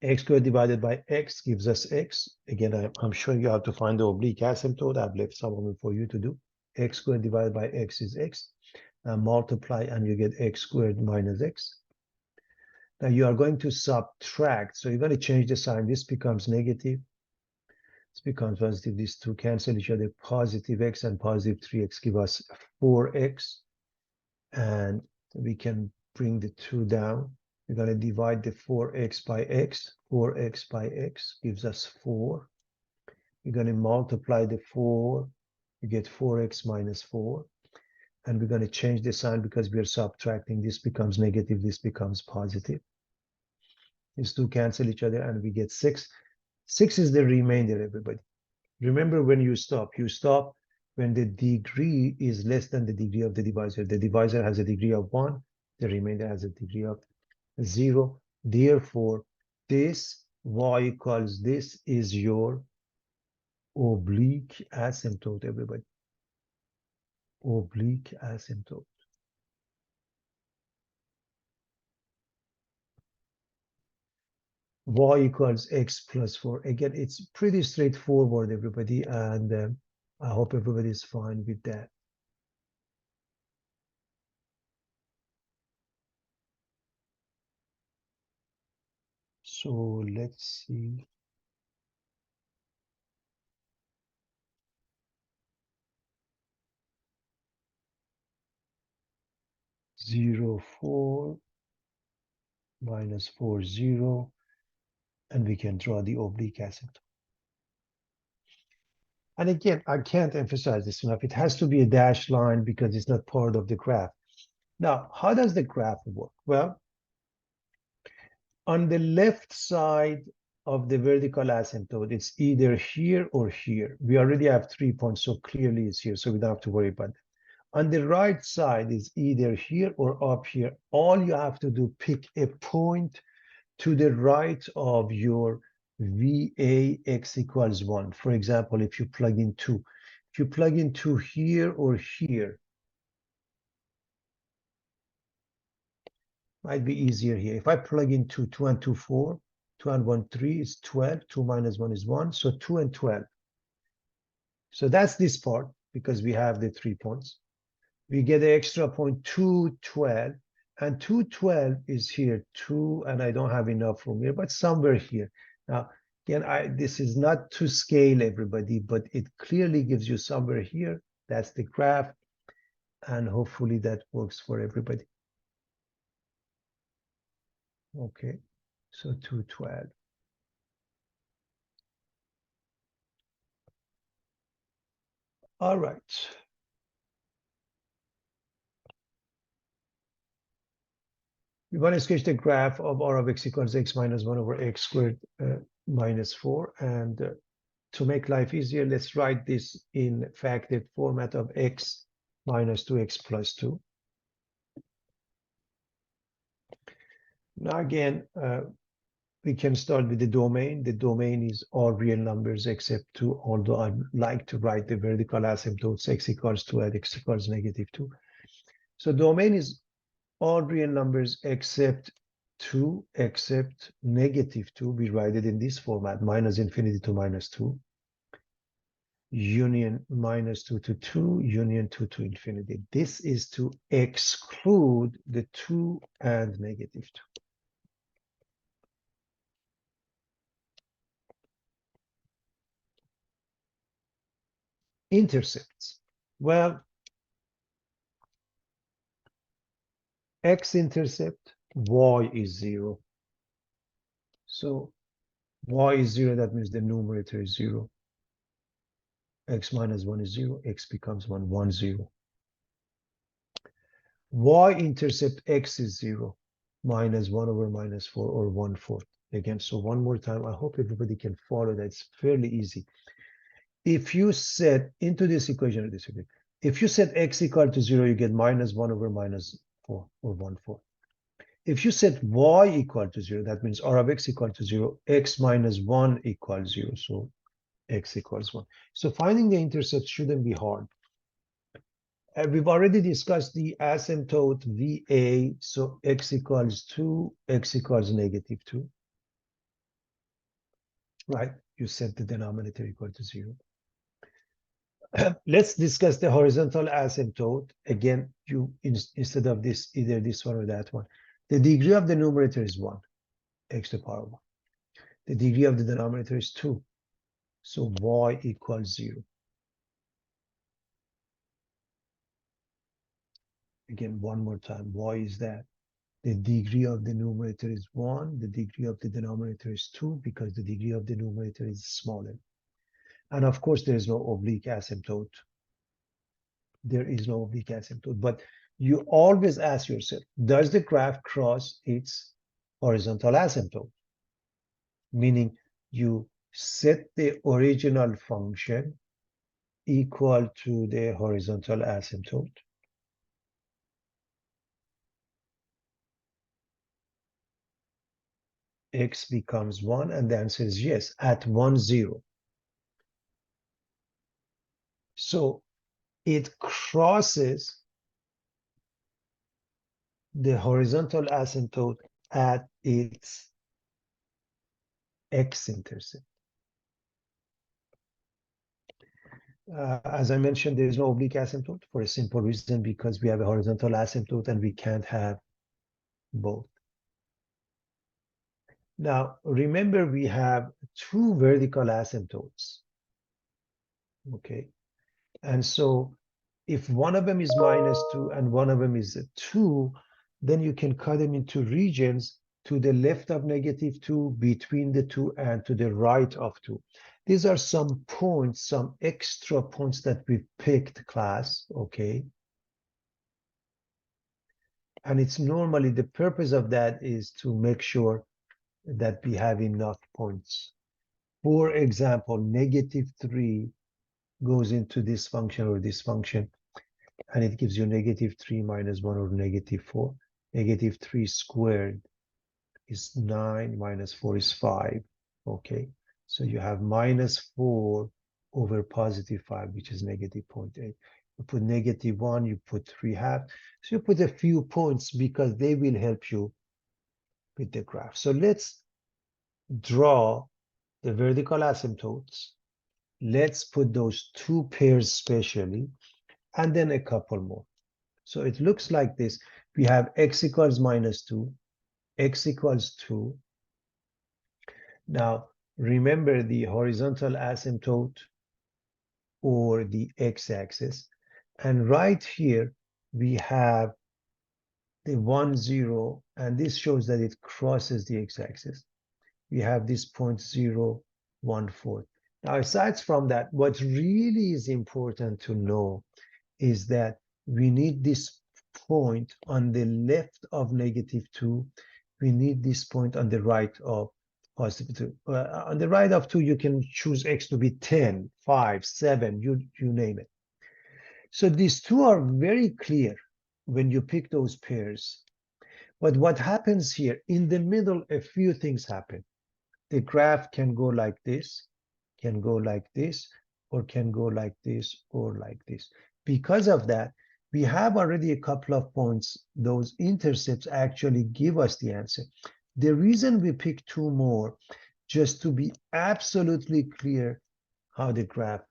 X squared divided by x gives us x. Again, I'm showing you how to find the oblique asymptote. I've left some of it for you to do. X squared divided by x is x. Now multiply and you get x squared minus x. Now you are going to subtract. So you're going to change the sign. This becomes negative. This becomes positive. These two cancel each other. Positive x and positive 3x give us 4x. And we can bring the 2 down. We're going to divide the 4x by x. 4x by x gives us 4. We're going to multiply the 4. You get 4x minus 4. And we're going to change the sign because we are subtracting. This becomes negative. This becomes positive. These two cancel each other and we get 6. 6 is the remainder, everybody. Remember when you stop when the degree is less than the degree of the divisor. The divisor has a degree of 1. The remainder has a degree of 0. Therefore, this y equals this is your oblique asymptote, everybody. Oblique asymptote. Y equals x plus 4. Again, it's pretty straightforward, everybody, and I hope everybody is fine with that. So let's see. 0, 4, minus 4, 0, and we can draw the oblique asymptote. And again, I can't emphasize this enough. It has to be a dashed line because it's not part of the graph. Now, how does the graph work? Well, on the left side of the vertical asymptote, it's either here or here. We already have 3 points, so clearly it's here, so we don't have to worry about it. On the right side is either here or up here. All you have to do, pick a point to the right of your VA x equals 1. For example, if you plug in 2. If you plug in 2 here or here, might be easier here. If I plug in 2, 2 and 2, 4, 2 and 1, 3 is 12, 2 minus 1 is 1, so 2 and 12. So that's this part, because we have the 3 points. We get the extra point 2, 12, and 2, 12 is here, 2, and I don't have enough room here, but somewhere here. Now, again, this is not to scale everybody, but it clearly gives you somewhere here. That's the graph, and hopefully that works for everybody. Okay, so 2, 12. All right. We want to sketch the graph of r of x equals x minus 1 over x squared minus 4. And to make life easier, let's write this in factored format of x minus 2x plus 2. Now again, we can start with the domain. The domain is all real numbers except 2, although I like to write the vertical asymptotes x equals 2 and x equals negative 2. So domain is all real numbers except 2, except negative 2. We write it in this format, minus infinity to minus 2. Union minus 2 to 2, union 2 to infinity. This is to exclude the 2 and negative 2. Intercepts. Well, x-intercept, y is 0. So y is 0, that means the numerator is 0. X minus 1 is 0, x becomes 1, 1, 0. Y-intercept x is 0, minus 1 over minus 4, or 1/4. Again, so one more time, I hope everybody can follow that. It's fairly easy. If you set into this equation, if you set x equal to 0, you get minus 1 over minus 4, or 1/4. If you set y equal to 0, that means r of x equal to 0, x minus 1 equals 0, so x equals 1. So finding the intercept shouldn't be hard. We've already discussed the asymptote VA, so x equals 2, x equals negative 2. Right? You set the denominator equal to 0. Let's discuss the horizontal asymptote. Again, instead of this, either this one or that one. The degree of the numerator is 1, x to the power 1. The degree of the denominator is 2, so y equals 0. Again, one more time, why is that? The degree of the numerator is 1, the degree of the denominator is 2, because the degree of the numerator is smaller. And of course, there is no oblique asymptote. There is no oblique asymptote, but you always ask yourself, does the graph cross its horizontal asymptote? Meaning you set the original function equal to the horizontal asymptote. X becomes 1, and the answer is yes, at 1, 0. So it crosses the horizontal asymptote at its x-intercept. As I mentioned, there is no oblique asymptote for a simple reason, because we have a horizontal asymptote and we can't have both. Now, remember, we have 2 vertical asymptotes. Okay, and so if one of them is -2 and one of them is 2, then you can cut them into regions to the left of -2, between the two, and to the right of 2. These are some points, some extra points that we picked, class, okay? And it's normally, the purpose of that is to make sure that we have enough points. For example, -3 goes into this function or this function, and it gives you -3 minus 1 or -4. -3 squared is 9, minus 4 is 5. Okay, so you have -4 over +5, which is -0.8. You put -1, you put 3/2. So you put a few points because they will help you with the graph. So let's draw the vertical asymptotes. Let's put those two pairs specially, and then a couple more. So it looks like this. We have x equals -2, x equals 2. Now, remember the horizontal asymptote or the x-axis. And right here, we have the 1, 0, and this shows that it crosses the x-axis. We have this point 0, 1, 4. Now, aside from that, what really is important to know is that we need this point on the left of -2. We need this point on the right of +2. On the right of 2, you can choose x to be 10, 5, 7, you name it. So these two are very clear when you pick those pairs. But what happens here, in the middle, a few things happen. The graph can go like this, can go like this, or can go like this, or like this. Because of that, we have already a couple of points. Those intercepts actually give us the answer. The reason we pick two more, just to be absolutely clear how the graph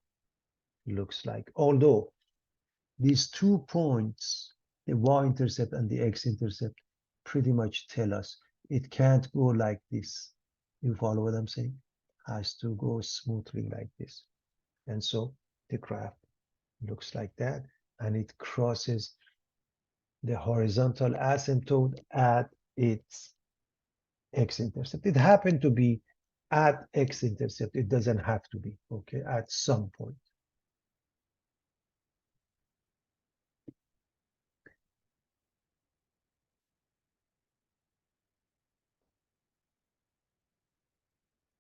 looks like. Although these 2 points, the y-intercept and the x-intercept, pretty much tell us it can't go like this. You follow what I'm saying? Has to go smoothly like this. And so the graph looks like that, and it crosses the horizontal asymptote at its x-intercept. It happened to be at x-intercept. It doesn't have to be, okay, at some point.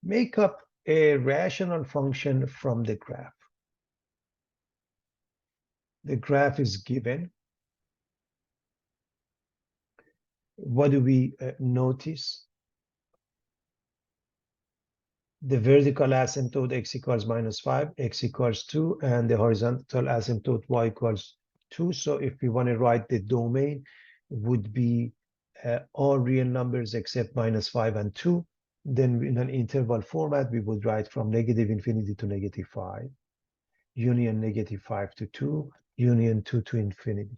Make up a rational function from the graph. The graph is given. What do we notice? The vertical asymptote x equals -5, x equals 2, and the horizontal asymptote y equals 2. So if we want to write the domain, would be all real numbers except -5 and 2. Then in an interval format, we would write from -∞ to -5, union -5 to 2, union 2 to infinity.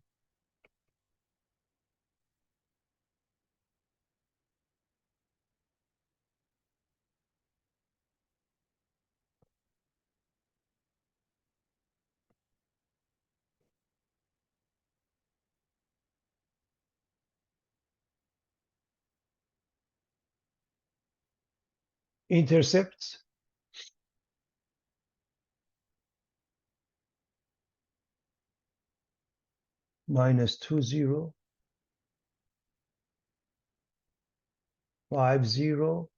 Intercepts, -2, 0, 5, 0,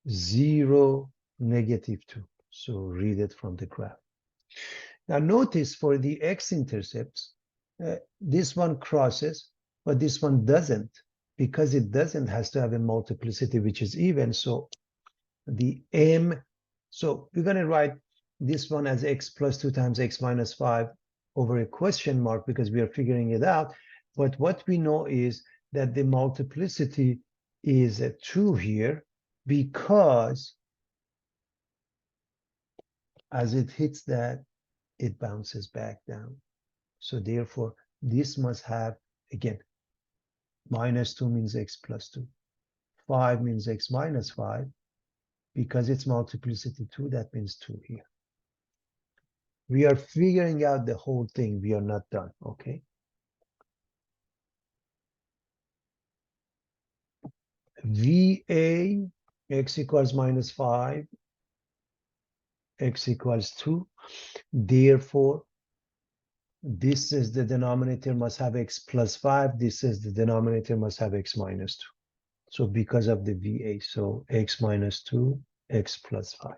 0, -2. So read it from the graph. Now notice for the x-intercepts, this one crosses, but this one doesn't. Because it doesn't, has to have a multiplicity which is even. So the m, so we're going to write this one as x plus 2 times x minus 5 over a question mark because we are figuring it out. But what we know is that the multiplicity is a 2 here because as it hits that, it bounces back down. So therefore, this must have, again, -2 means x plus 2. 5 means x minus 5. Because it's multiplicity 2, that means 2 here. We are figuring out the whole thing. We are not done, okay? VA, x equals minus 5, x equals 2. Therefore, this is the denominator must have x plus 5. This is the denominator must have x minus 2. So because of the VA, so x minus 2, x plus 5.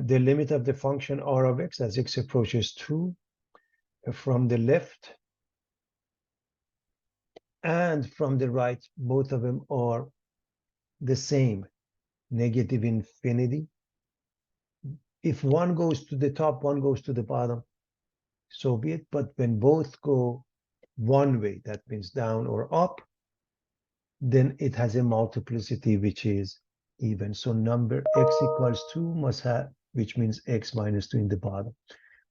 The limit of the function r of x as x approaches 2 from the left and from the right, both of them are the same, negative infinity. If one goes to the top, one goes to the bottom, so be it. But when both go one way, that means down or up, then it has a multiplicity which is even. So number x equals 2 must have, which means x minus 2 in the bottom,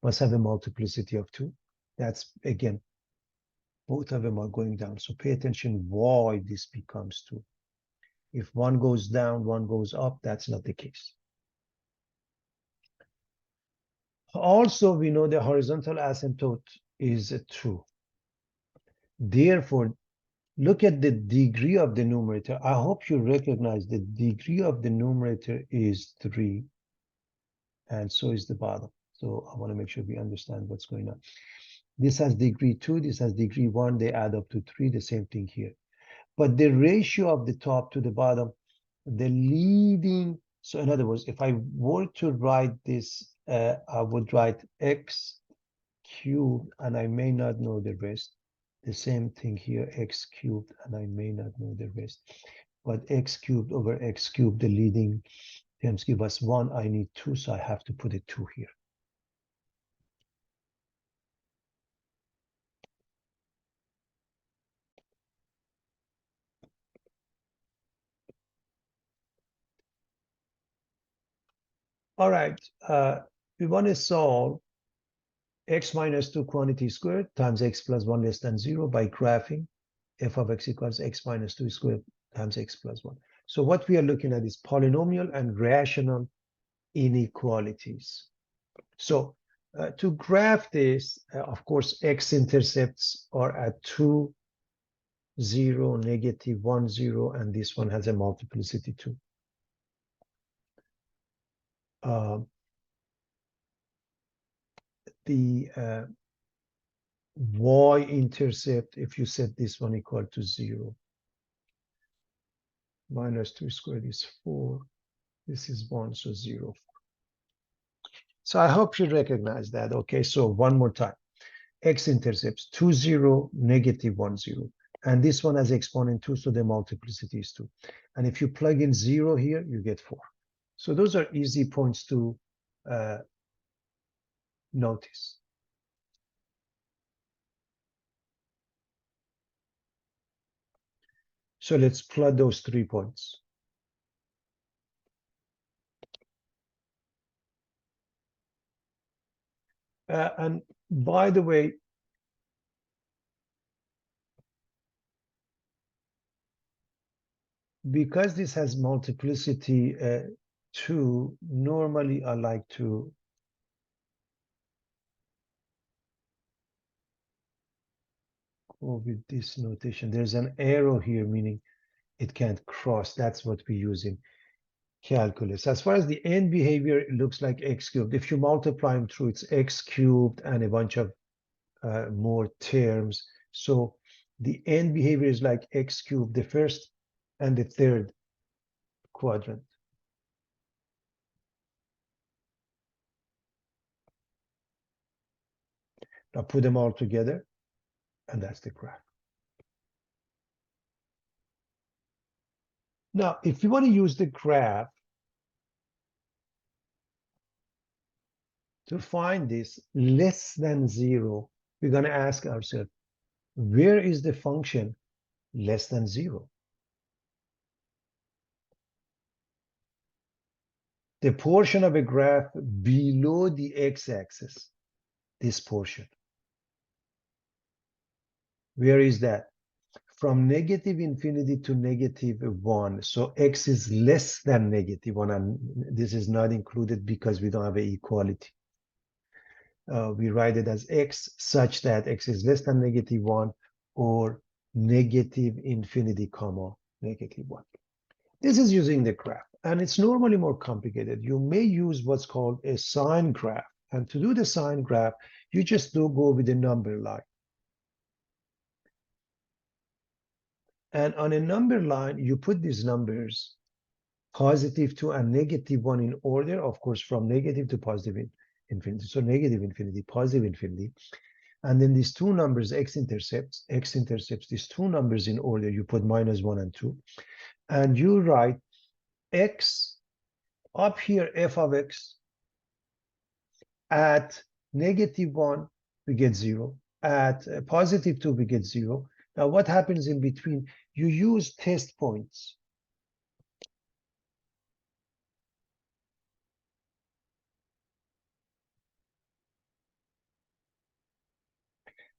must have a multiplicity of 2. That's, again, both of them are going down. So pay attention why this becomes 2. If one goes down, one goes up, that's not the case. Also, we know the horizontal asymptote is true. Therefore, look at the degree of the numerator. I hope you recognize the degree of the numerator is 3, and so is the bottom. So I want to make sure we understand what's going on. This has degree 2, this has degree 1, they add up to 3, the same thing here. But the ratio of the top to the bottom, the leading, so in other words, if I were to write this, I would write x cubed, and I may not know the rest. The same thing here, x cubed, and I may not know the rest. But x cubed over x cubed, the leading terms give us 1. I need 2, so I have to put a 2 here. All right, we want to solve x minus 2 quantity squared times x plus 1 less than 0 by graphing f of x equals x minus 2 squared times x plus 1. So what we are looking at is polynomial and rational inequalities. So to graph this, of course, x-intercepts are at 2, 0, negative 1, 0, and this one has a multiplicity 2. The y-intercept, if you set this one equal to 0, minus 2 squared is 4. This is 1, so 0. So I hope you recognize that. Okay, so one more time. X-intercepts 2, 0, negative 1, 0. And this one has exponent 2, so the multiplicity is 2. And if you plug in 0 here, you get 4. So those are easy points to notice. So let's plot those 3 points. And by the way, because this has multiplicity 2, normally I like to go with this notation. There's an arrow here, meaning it can't cross. That's what we use in calculus. As far as the end behavior, it looks like x cubed. If you multiply them through, it's x cubed and a bunch of more terms. So the end behavior is like x cubed, the first and the third quadrant. Now put them all together, and that's the graph. Now, if you want to use the graph to find this less than 0, we're going to ask ourselves, where is the function less than 0. The portion of a graph below the x-axis, this portion. Where is that? From negative infinity to negative 1. So x is less than negative 1, and this is not included because we don't have an equality. We write it as x such that x is less than negative 1 or negative infinity comma negative 1. This is using the graph, and it's normally more complicated. You may use what's called a sign graph, and to do the sign graph, you just do go with the number line. And on a number line, you put these numbers, positive 2 and negative 1 in order, of course, from negative to positive infinity. So negative infinity, positive infinity. And then these two numbers, x-intercepts these two numbers in order. You put -1 and 2. And you write x up here, f of x. At -1, we get 0. At positive 2, we get 0. Now, what happens in between? You use test points.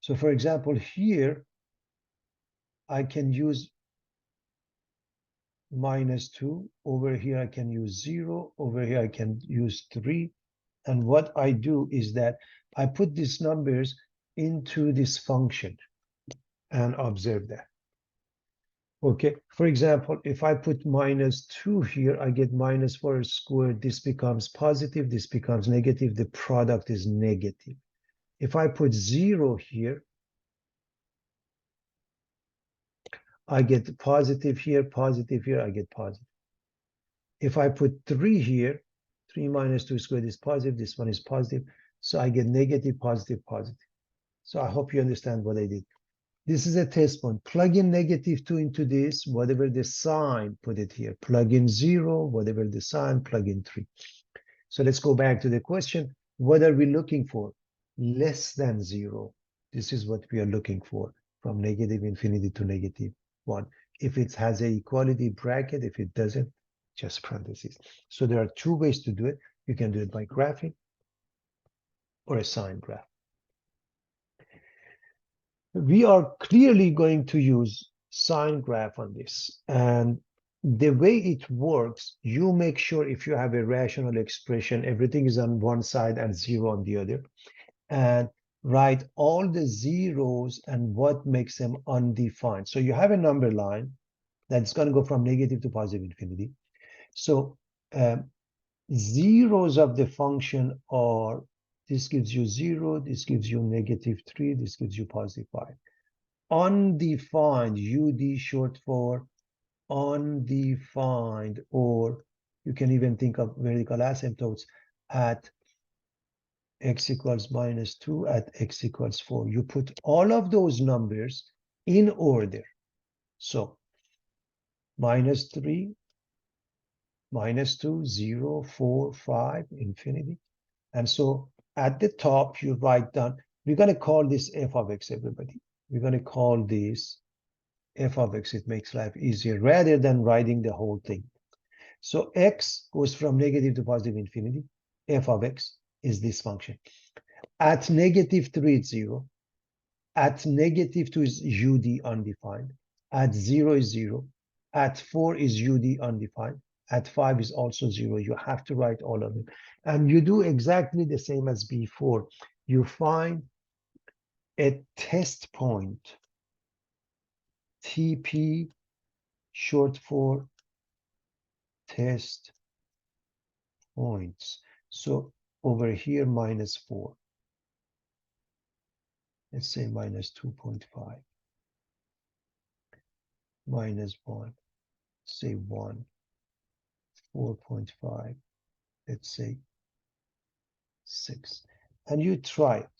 So, for example, here, I can use -2. Over here, I can use 0. Over here, I can use 3. And what I do is that I put these numbers into this function and observe that. Okay, for example, if I put -2 here, I get -4 squared. This becomes positive, this becomes negative. The product is negative. If I put 0 here, I get positive here, I get positive. If I put 3 here, 3 minus 2 squared is positive, this one is positive. So I get negative, positive, positive. So I hope you understand what I did. This is a test point. Plug in -2 into this, whatever the sign, put it here. Plug in 0, whatever the sign, plug in 3. So let's go back to the question. What are we looking for? Less than 0. This is what we are looking for, from negative infinity to -1. If it has a equality bracket, if it doesn't, just parentheses. So there are two ways to do it. You can do it by graphing or a sign graph. We are clearly going to use sign graph on this. And the way it works, you make sure if you have a rational expression, everything is on one side and 0 on the other. And write all the zeros and what makes them undefined. So you have a number line that's going to go from negative to positive infinity. So zeros of the function are, this gives you 0, this gives you -3, this gives you +5. Undefined, UD short for undefined, or you can even think of vertical asymptotes at x equals -2, at x equals 4. You put all of those numbers in order. So -3, -2, 0, 4, 5, infinity. And so at the top, you write down, we're going to call this f of x, everybody. We're going to call this f of x. It makes life easier rather than writing the whole thing. So x goes from negative to positive infinity. F of x is this function. At -3, it's 0. At -2 is UD undefined. At 0 is 0. At 4 is UD undefined. At 5 is also 0. You have to write all of them. And you do exactly the same as before. You find a test point, TP, short for test points. So over here, -4. Let's say -2.5. -1, say 1. 4.5, let's say 6. And you try it.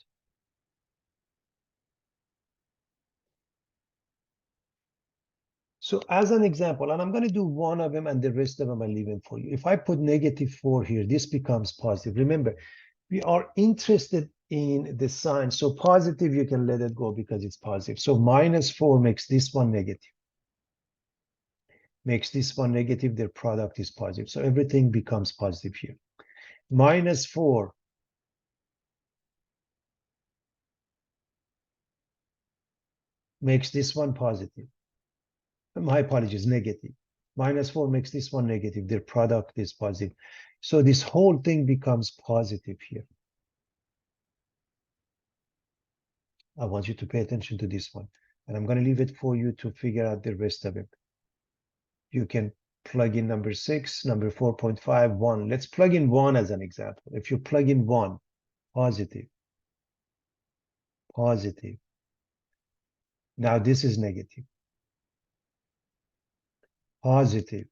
So as an example, and I'm going to do one of them and the rest of them I leave them for you. If I put -4 here, this becomes positive. Remember, we are interested in the sign. So positive, you can let it go because it's positive. So -4 makes this one negative. makes this one negative, their product is positive. So everything becomes positive here. Minus 4 makes this one positive. My apologies, negative. Minus 4 makes this one negative. Their product is positive. So this whole thing becomes positive here. I want you to pay attention to this one. And I'm going to leave it for you to figure out the rest of it. You can plug in number 6, number 4.5, 1. Let's plug in 1 as an example. If you plug in 1, positive, positive. Now this is negative. Positive.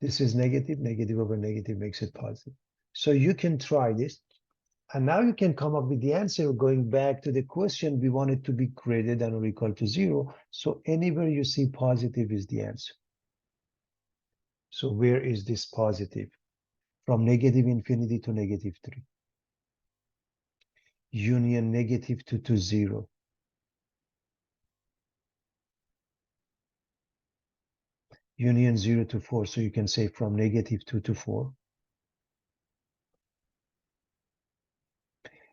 This is negative. Negative over negative makes it positive. So you can try this. And now you can come up with the answer going back to the question. We want it to be greater than or equal to 0. So anywhere you see positive is the answer. So where is this positive? From negative infinity to negative 3. Union negative 2 to 0. Union 0 to 4. So you can say from negative 2 to 4.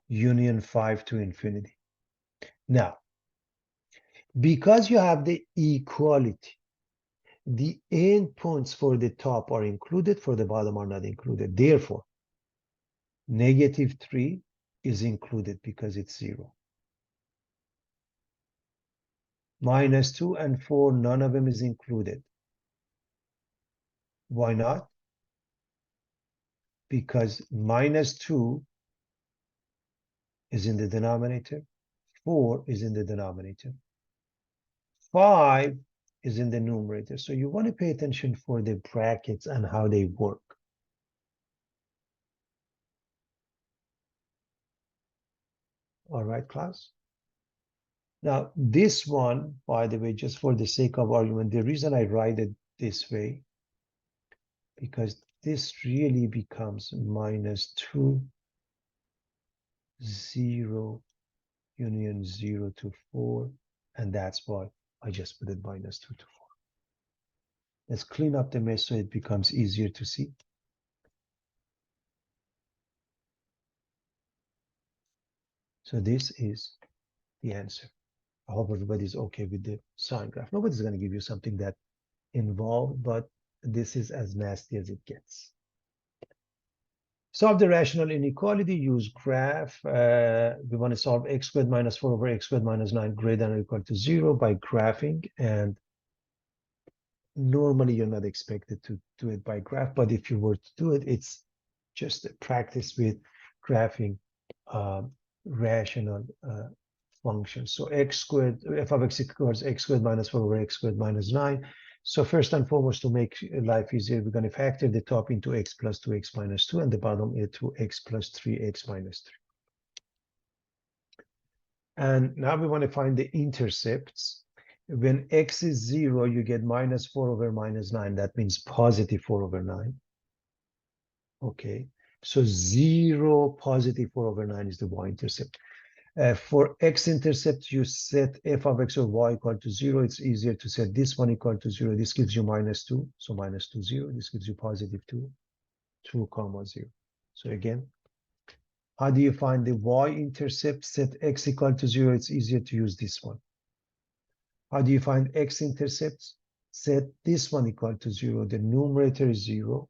Union 5 to infinity. Now, because you have the equality, the endpoints for the top are included, for the bottom are not included. Therefore, negative 3 is included because it's 0. Minus 2 and 4, none of them is included. Why not? Because minus 2 is in the denominator, 4 is in the denominator, 5 is in the numerator. So you want to pay attention for the brackets and how they work. All right, class? Now, this one, by the way, just for the sake of argument, the reason I write it this way, because this really becomes minus 2, 0, union 0 to 4, and that's why I just put it minus 2 to 4. Let's clean up the mess so it becomes easier to see. So this is the answer. I hope everybody's okay with the sign graph. Nobody's going to give you something that involved, but this is as nasty as it gets. Solve the rational inequality, use graph. We want to solve x squared minus 4 over x squared minus 9 greater than or equal to 0 by graphing. And normally you're not expected to do it by graph, but if you were to do it, it's just a practice with graphing rational functions. So x squared, f of x equals x squared minus 4 over x squared minus 9. So first and foremost, to make life easier, we're going to factor the top into x plus 2x minus 2 and the bottom into x plus 3x minus 3. And now we want to find the intercepts. When x is 0, you get minus 4 over minus 9. That means positive 4 over 9. Okay, so 0, positive 4 over 9 is the y-intercept. For x-intercept, you set f of x or y equal to 0. It's easier to set this one equal to 0. This gives you minus 2. So minus 2, 0. This gives you positive 2, 2 comma 0. So again, how do you find the y-intercept? Set x equal to 0. It's easier to use this one. How do you find x-intercepts? Set this one equal to 0. The numerator is 0.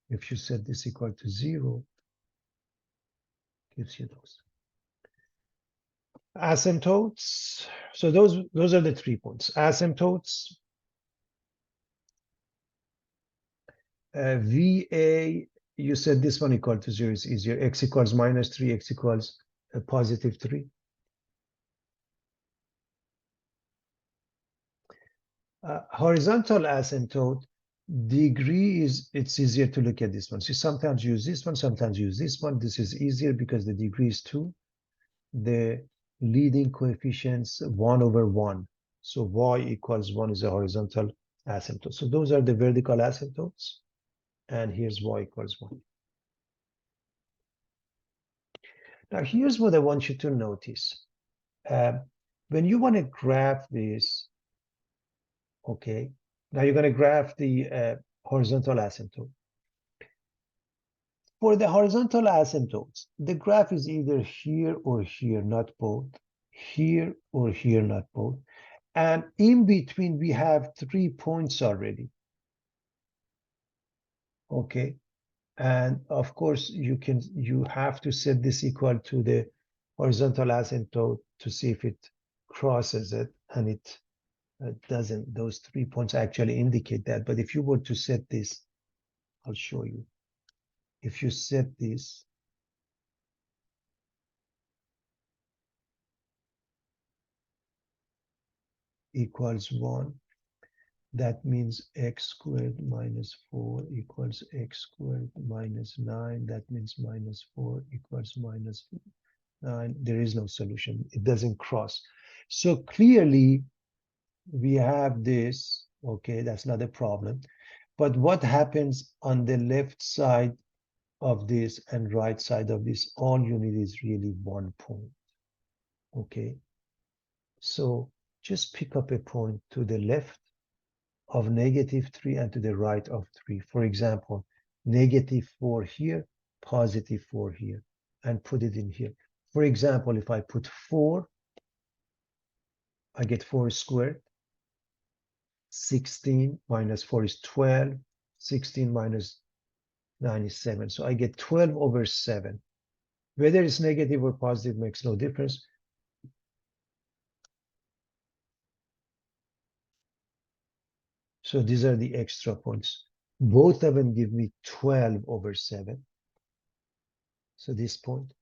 If you set this equal to 0, gives you those. Asymptotes. So those are the 3 points. Asymptotes. VA, you said this one equal to 0 is easier. X equals minus 3, x equals positive 3. Horizontal asymptote, degree is, it's easier to look at this one. So sometimes use this one, sometimes use this one. This is easier because the degree is 2. The leading coefficients 1 over 1. So y equals 1 is a horizontal asymptote. So those are the vertical asymptotes. And here's y equals 1. Now here's what I want you to notice. When you want to graph this, Okay. Now you're going to graph the horizontal asymptote. For the horizontal asymptotes, the graph is either here or here, not both. Here or here, not both. And in between, we have 3 points already. Okay. And of course, you have to set this equal to the horizontal asymptote to see if it crosses it, and it doesn't. Those 3 points actually indicate that. But if you were to set this, I'll show you. If you set this equals 1, that means x squared minus 4 equals x squared minus 9. That means minus 4 equals minus 9. There is no solution. It doesn't cross. So clearly, we have this. Okay, that's not a problem. But what happens on the left side of this and right side of this? All you need is really 1 point. Okay, so just pick up a point to the left of -3 and to the right of 3. For example, -4 here, +4 here, and put it in here. For example, if I put 4, I get 4 squared. 16 minus 4 is 12. 16 minus 9 is 7. So I get 12 over 7. Whether it's negative or positive makes no difference. So these are the extra points. Both of them give me 12 over 7. So this point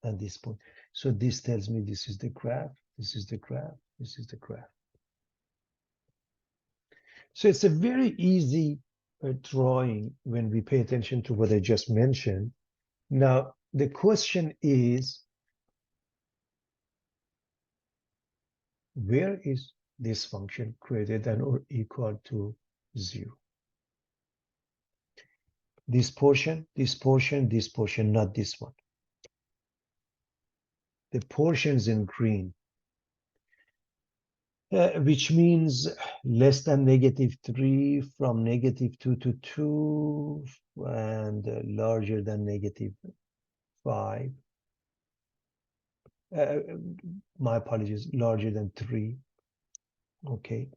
and this point. So this tells me this is the graph, this is the graph, this is the graph. So it's a very easy drawing when we pay attention to what I just mentioned. Now, the question is, where is this function greater than or equal to 0? This portion, this portion, this portion, not this one. The portions in green, which means less than -3 from -2 to 2 and larger than -5. My apologies, larger than 3. Okay,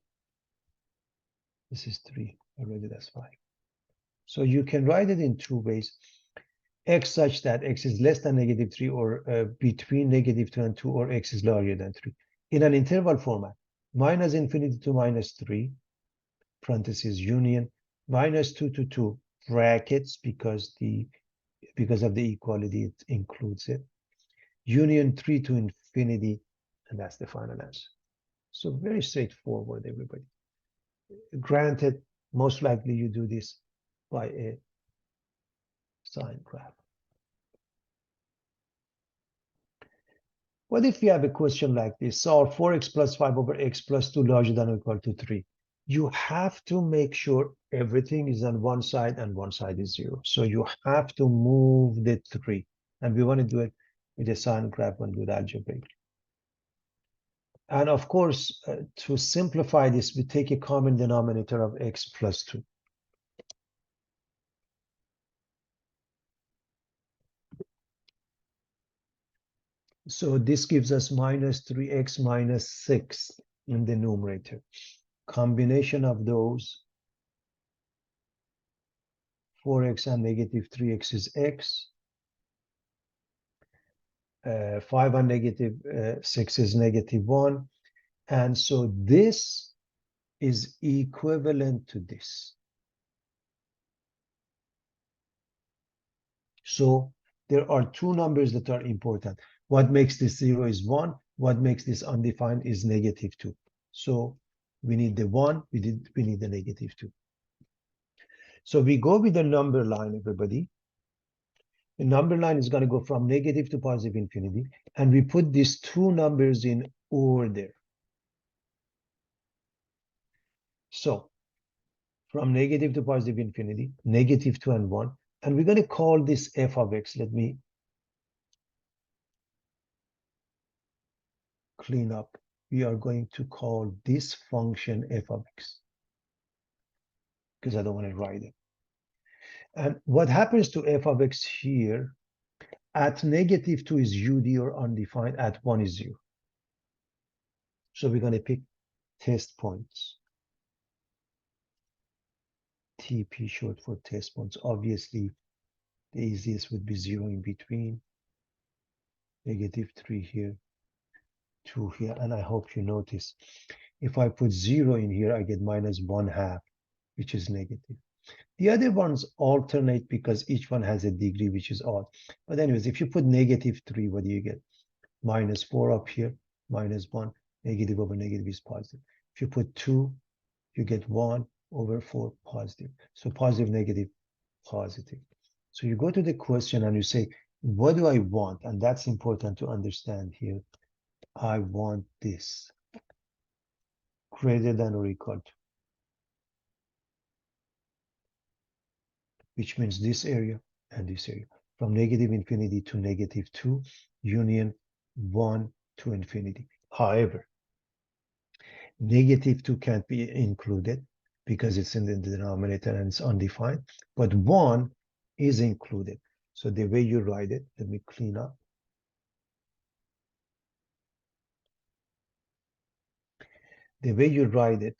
this is 3. I read it as 5. So you can write it in 2 ways. X such that x is less than -3 or between -2 and 2, or x is larger than 3. In an interval format, -infinity to -3, parentheses union, -2 to 2, brackets, because of the equality, it includes it, union 3 to infinity, and that's the final answer. So very straightforward, everybody. Granted, most likely you do this by a sine graph. What if you have a question like this? Solve 4x plus 5 over x plus 2 larger than or equal to 3. You have to make sure everything is on one side and one side is 0. So you have to move the 3. And we want to do it with a sine graph and with algebra. And of course, to simplify this, we take a common denominator of x plus 2. So this gives us -3x minus 6 in the numerator. Combination of those, 4x and -3x is x. 5 and -6 is -1. And so this is equivalent to this. So there are 2 numbers that are important. What makes this 0 is 1. What makes this undefined is -2. So we need the 1, we need the -2. So we go with the number line, everybody. The number line is going to go from negative to positive infinity, and we put these 2 numbers in order. So from negative to positive infinity, -2 and 1, and we're going to call this f of x. Let me clean up we are going to call this function f of x, because I don't want to write it. And what happens to f of x here, at -2 is UD or undefined, at 1 is 0. So we're going to pick test points. TP short for test points. Obviously, the easiest would be 0 in between. -3 here, 2 here. And I hope you notice, if I put 0 in here, I get -1/2, which is negative. The other ones alternate because each one has a degree, which is odd. But anyways, if you put -3, what do you get? -4 up here, -1, negative over negative is positive. If you put 2, you get 1/4 positive. So positive, negative, positive. So you go to the question and you say, what do I want? And that's important to understand here. I want this greater than or equal to, which means this area and this area, from -infinity to -2, union 1 to infinity. However, -2 can't be included because it's in the denominator and it's undefined, but 1 is included. So the way you write it, let me clean up. The way you write it,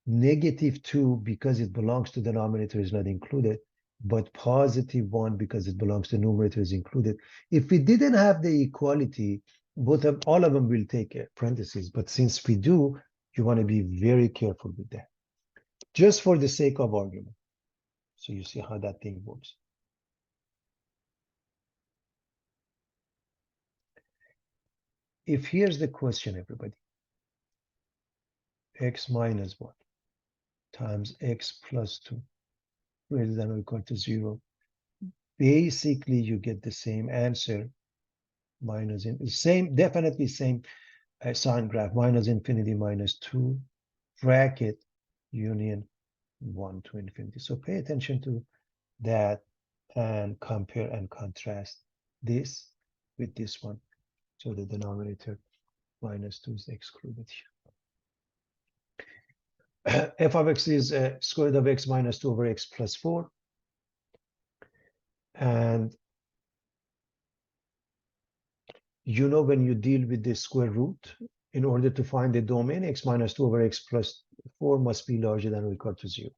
-2, because it belongs to the denominator, is not included, but +1, because it belongs to the numerator, is included. If we didn't have the equality, all of them will take parentheses, but since we do, you want to be very careful with that, just for the sake of argument. So you see how that thing works. If here's the question, everybody, x minus 1 times x plus 2 greater than or equal to 0, basically you get the same answer, minus in same, definitely same sign graph, -infinity -2 bracket union 1 to infinity. So pay attention to that and compare and contrast this with this one. So the denominator -2 is excluded here. F of x is square root of x minus 2 over x plus 4. And you know, when you deal with the square root, in order to find the domain, x minus 2 over x plus 4 must be larger than or equal to 0.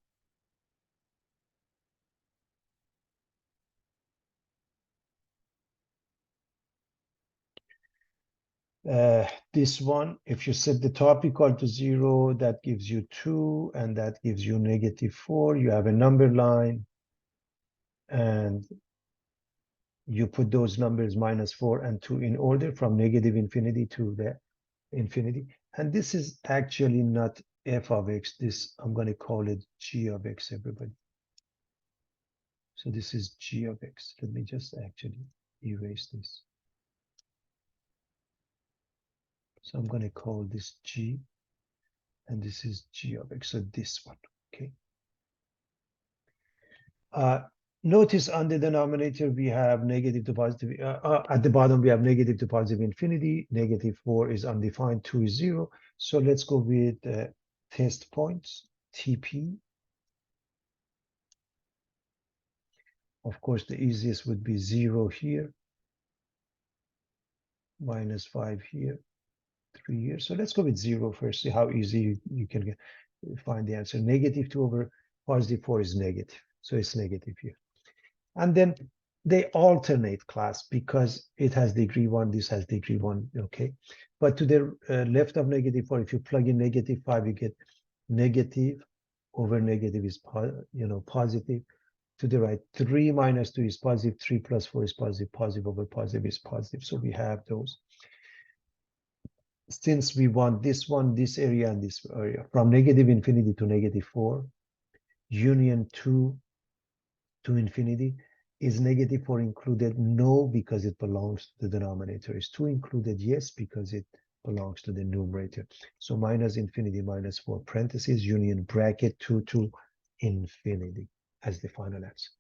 This one, if you set the top equal to 0, that gives you 2, and that gives you -4. You have a number line, and you put those numbers -4 and 2 in order from -infinity to the infinity. And this is actually not f of x. This, I'm going to call it g of x, everybody. So this is g of x. Let me just actually erase this. So I'm going to call this g, and this is g of x. So this one, okay. Notice on the denominator we have negative to positive. At the bottom we have negative to positive infinity. -4 is undefined. 2 is 0. So let's go with test points. TP. Of course, the easiest would be 0 here, -5 here, 3 here. So let's go with 0 first. See how easy you can find the answer. -2 over +4 is negative. So it's negative here. And then they alternate class because it has degree 1, this has degree 1, okay? But to the left of -4, if you plug in -5, you get negative over negative is positive. To the right, 3 minus 2 is positive, 3 plus 4 is positive, positive over positive is positive. So we have those. Since we want this one, this area, and this area, from -infinity to -4, union 2 to infinity, is -4 included? No, because it belongs to the denominator. Is 2 included? Yes, because it belongs to the numerator. So -infinity -4 parentheses, union bracket 2 to infinity as the final answer.